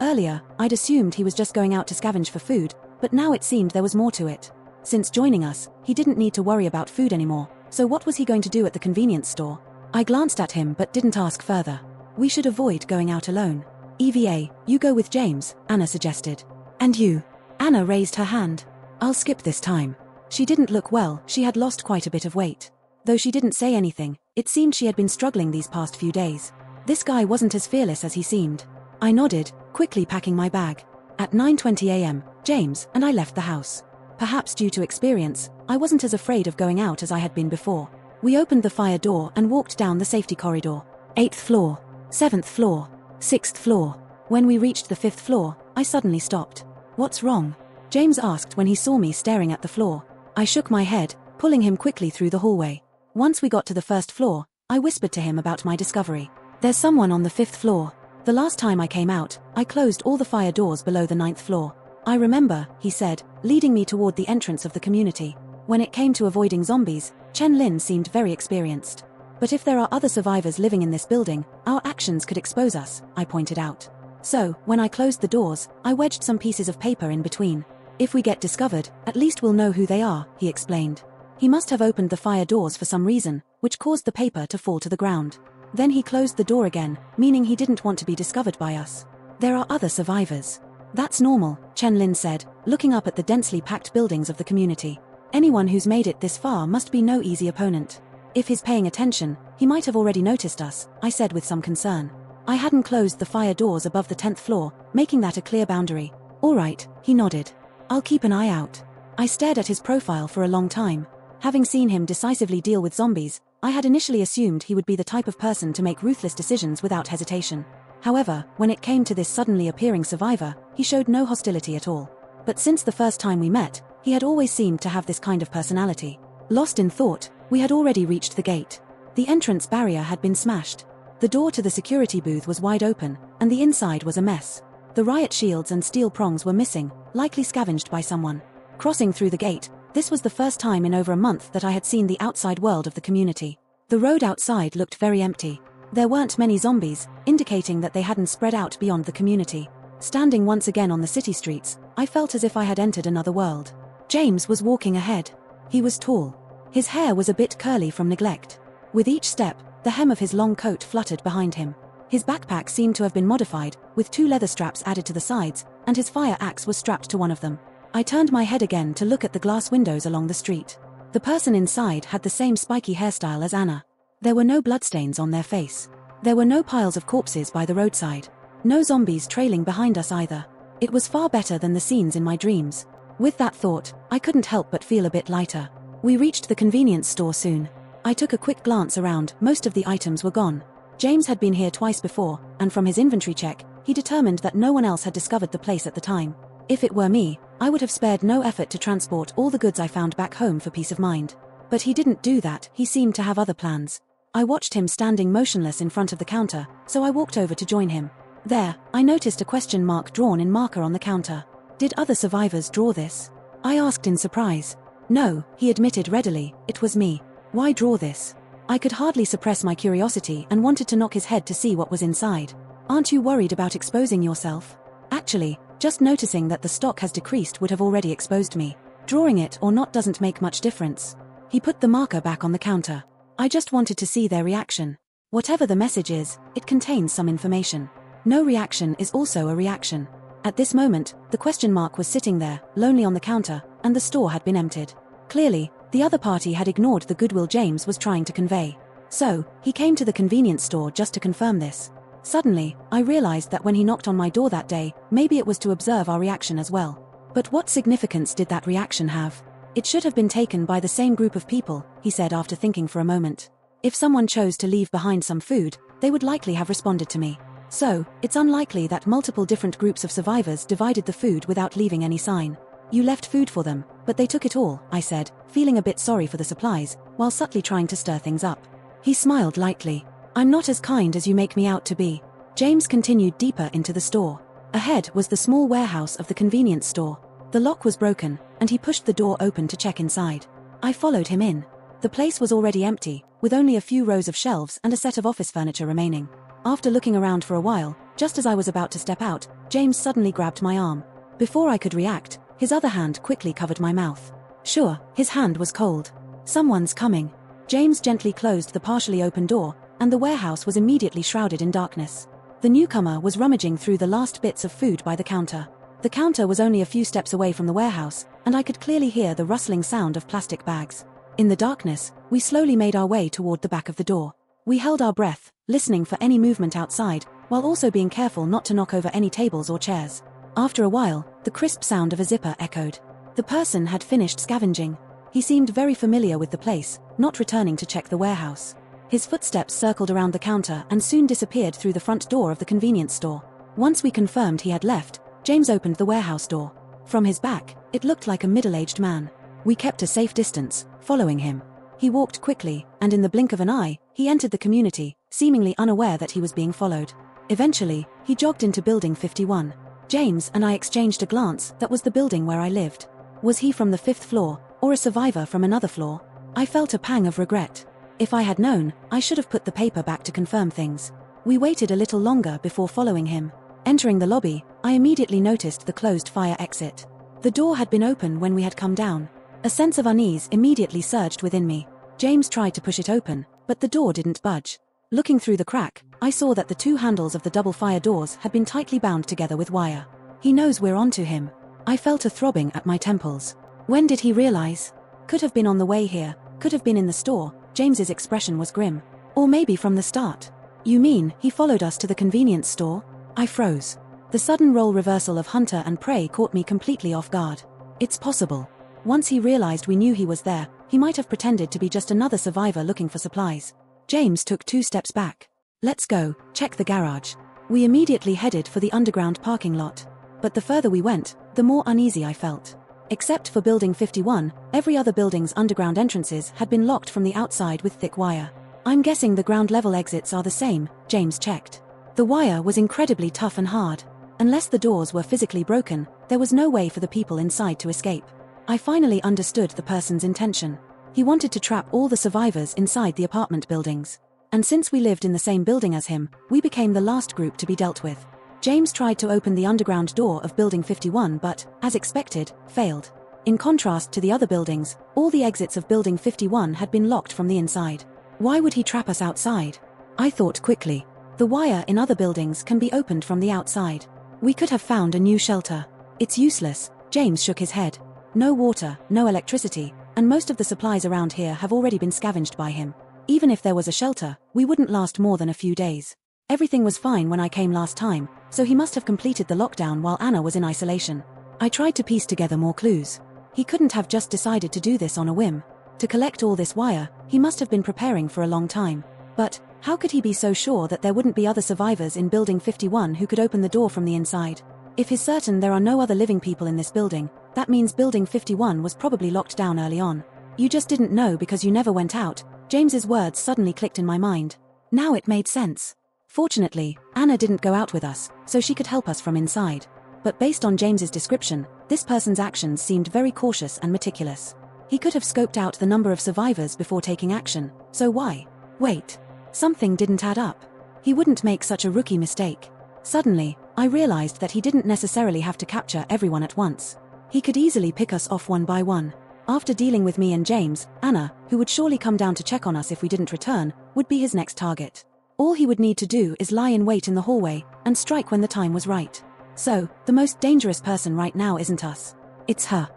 [SPEAKER 1] Earlier, I'd assumed he was just going out to scavenge for food, but now it seemed there was more to it. Since joining us, he didn't need to worry about food anymore, so what was he going to do at the convenience store? I glanced at him but didn't ask further. We should avoid going out alone. EVA, you go with James, Anna suggested. And you? Anna raised her hand. I'll skip this time. She didn't look well, she had lost quite a bit of weight. Though she didn't say anything, it seemed she had been struggling these past few days. This guy wasn't as fearless as he seemed. I nodded, quickly packing my bag. At 9:20 a.m., James and I left the house. Perhaps due to experience, I wasn't as afraid of going out as I had been before. We opened the fire door and walked down the safety corridor. 8th floor, 7th floor, 6th floor. When we reached the 5th floor, I suddenly stopped. What's wrong? James asked when he saw me staring at the floor. I shook my head, pulling him quickly through the hallway. Once we got to the 1st floor, I whispered to him about my discovery. There's someone on the 5th floor. The last time I came out, I closed all the fire doors below the 9th floor. I remember, he said, leading me toward the entrance of the community. When it came to avoiding zombies, Chen Lin seemed very experienced. But if there are other survivors living in this building, our actions could expose us, I pointed out. So, when I closed the doors, I wedged some pieces of paper in between. If we get discovered, at least we'll know who they are, he explained. He must have opened the fire doors for some reason, which caused the paper to fall to the ground. Then he closed the door again, meaning he didn't want to be discovered by us. There are other survivors. That's normal, Chen Lin said, looking up at the densely packed buildings of the community. Anyone who's made it this far must be no easy opponent. If he's paying attention, he might have already noticed us, I said with some concern. I hadn't closed the fire doors above the 10th floor, making that a clear boundary. All right, he nodded. I'll keep an eye out. I stared at his profile for a long time. Having seen him decisively deal with zombies, I had initially assumed he would be the type of person to make ruthless decisions without hesitation. However, when it came to this suddenly appearing survivor, he showed no hostility at all. But since the first time we met, he had always seemed to have this kind of personality. Lost in thought, we had already reached the gate. The entrance barrier had been smashed. The door to the security booth was wide open, and the inside was a mess. The riot shields and steel prongs were missing, likely scavenged by someone. Crossing through the gate, this was the first time in over a month that I had seen the outside world of the community. The road outside looked very empty. There weren't many zombies, indicating that they hadn't spread out beyond the community. Standing once again on the city streets, I felt as if I had entered another world. James was walking ahead. He was tall. His hair was a bit curly from neglect. With each step, the hem of his long coat fluttered behind him. His backpack seemed to have been modified, with 2 leather straps added to the sides, and his fire axe was strapped to one of them. I turned my head again to look at the glass windows along the street. The person inside had the same spiky hairstyle as Anna. There were no bloodstains on their face. There were no piles of corpses by the roadside. No zombies trailing behind us either. It was far better than the scenes in my dreams. With that thought, I couldn't help but feel a bit lighter. We reached the convenience store soon. I took a quick glance around, most of the items were gone. James had been here twice before, and from his inventory check, he determined that no one else had discovered the place at the time. If it were me, I would have spared no effort to transport all the goods I found back home for peace of mind. But he didn't do that, he seemed to have other plans. I watched him standing motionless in front of the counter, so I walked over to join him. There, I noticed a question mark drawn in marker on the counter. Did other survivors draw this? I asked in surprise. No, he admitted readily, it was me. Why draw this? I could hardly suppress my curiosity and wanted to knock his head to see what was inside. Aren't you worried about exposing yourself? Actually, just noticing that the stock has decreased would have already exposed me. Drawing it or not doesn't make much difference. He put the marker back on the counter. I just wanted to see their reaction. Whatever the message is, it contains some information. No reaction is also a reaction. At this moment, the question mark was sitting there, lonely on the counter, and the store had been emptied. Clearly, the other party had ignored the goodwill James was trying to convey. So, he came to the convenience store just to confirm this. Suddenly, I realized that when he knocked on my door that day, maybe it was to observe our reaction as well. But what significance did that reaction have? It should have been taken by the same group of people, he said after thinking for a moment. If someone chose to leave behind some food, they would likely have responded to me. So, it's unlikely that multiple different groups of survivors divided the food without leaving any sign. You left food for them, but they took it all, I said, feeling a bit sorry for the supplies, while subtly trying to stir things up. He smiled lightly. I'm not as kind as you make me out to be. James continued deeper into the store. Ahead was the small warehouse of the convenience store. The lock was broken, and he pushed the door open to check inside. I followed him in. The place was already empty, with only a few rows of shelves and a set of office furniture remaining. After looking around for a while, just as I was about to step out, James suddenly grabbed my arm. Before I could react, his other hand quickly covered my mouth. Sure, his hand was cold. Someone's coming. James gently closed the partially open door, and the warehouse was immediately shrouded in darkness. The newcomer was rummaging through the last bits of food by the counter. The counter was only a few steps away from the warehouse, and I could clearly hear the rustling sound of plastic bags. In the darkness, we slowly made our way toward the back of the door. We held our breath, listening for any movement outside, while also being careful not to knock over any tables or chairs. After a while, the crisp sound of a zipper echoed. The person had finished scavenging. He seemed very familiar with the place, not returning to check the warehouse. His footsteps circled around the counter and soon disappeared through the front door of the convenience store. Once we confirmed he had left, James opened the warehouse door. From his back, it looked like a middle-aged man. We kept a safe distance, following him. He walked quickly, and in the blink of an eye, he entered the community, seemingly unaware that he was being followed. Eventually, he jogged into Building 51. James and I exchanged a glance. That was the building where I lived. Was he from the 5th floor, or a survivor from another floor? I felt a pang of regret. If I had known, I should have put the paper back to confirm things. We waited a little longer before following him. Entering the lobby, I immediately noticed the closed fire exit. The door had been open when we had come down. A sense of unease immediately surged within me. James tried to push it open, but the door didn't budge. Looking through the crack, I saw that the two handles of the double fire doors had been tightly bound together with wire. He knows we're onto him. I felt a throbbing at my temples. When did he realize? Could have been on the way here, could have been in the store. James's expression was grim. Or maybe from the start. You mean, he followed us to the convenience store? I froze. The sudden role reversal of hunter and prey caught me completely off guard. It's possible. Once he realized we knew he was there, he might have pretended to be just another survivor looking for supplies. James took 2 steps back. Let's go, check the garage. We immediately headed for the underground parking lot. But the further we went, the more uneasy I felt. Except for Building 51, every other building's underground entrances had been locked from the outside with thick wire. I'm guessing the ground level exits are the same, James checked. The wire was incredibly tough and hard. Unless the doors were physically broken, there was no way for the people inside to escape. I finally understood the person's intention. He wanted to trap all the survivors inside the apartment buildings. And since we lived in the same building as him, we became the last group to be dealt with. James tried to open the underground door of Building 51 but, as expected, failed. In contrast to the other buildings, all the exits of Building 51 had been locked from the inside. Why would he trap us outside? I thought quickly. The wire in other buildings can be opened from the outside. We could have found a new shelter. It's useless, James shook his head. No water, no electricity, and most of the supplies around here have already been scavenged by him. Even if there was a shelter, we wouldn't last more than a few days. Everything was fine when I came last time, so he must have completed the lockdown while Anna was in isolation. I tried to piece together more clues. He couldn't have just decided to do this on a whim. To collect all this wire, he must have been preparing for a long time. But, how could he be so sure that there wouldn't be other survivors in Building 51 who could open the door from the inside? If he's certain there are no other living people in this building, that means Building 51 was probably locked down early on. You just didn't know because you never went out. James's words suddenly clicked in my mind. Now it made sense. Fortunately, Anna didn't go out with us, so she could help us from inside. But based on James's description, this person's actions seemed very cautious and meticulous. He could have scoped out the number of survivors before taking action, so why? Wait. Something didn't add up. He wouldn't make such a rookie mistake. Suddenly, I realized that he didn't necessarily have to capture everyone at once. He could easily pick us off one by one. After dealing with me and James, Anna, who would surely come down to check on us if we didn't return, would be his next target. All he would need to do is lie in wait in the hallway, and strike when the time was right. So, the most dangerous person right now isn't us. It's her.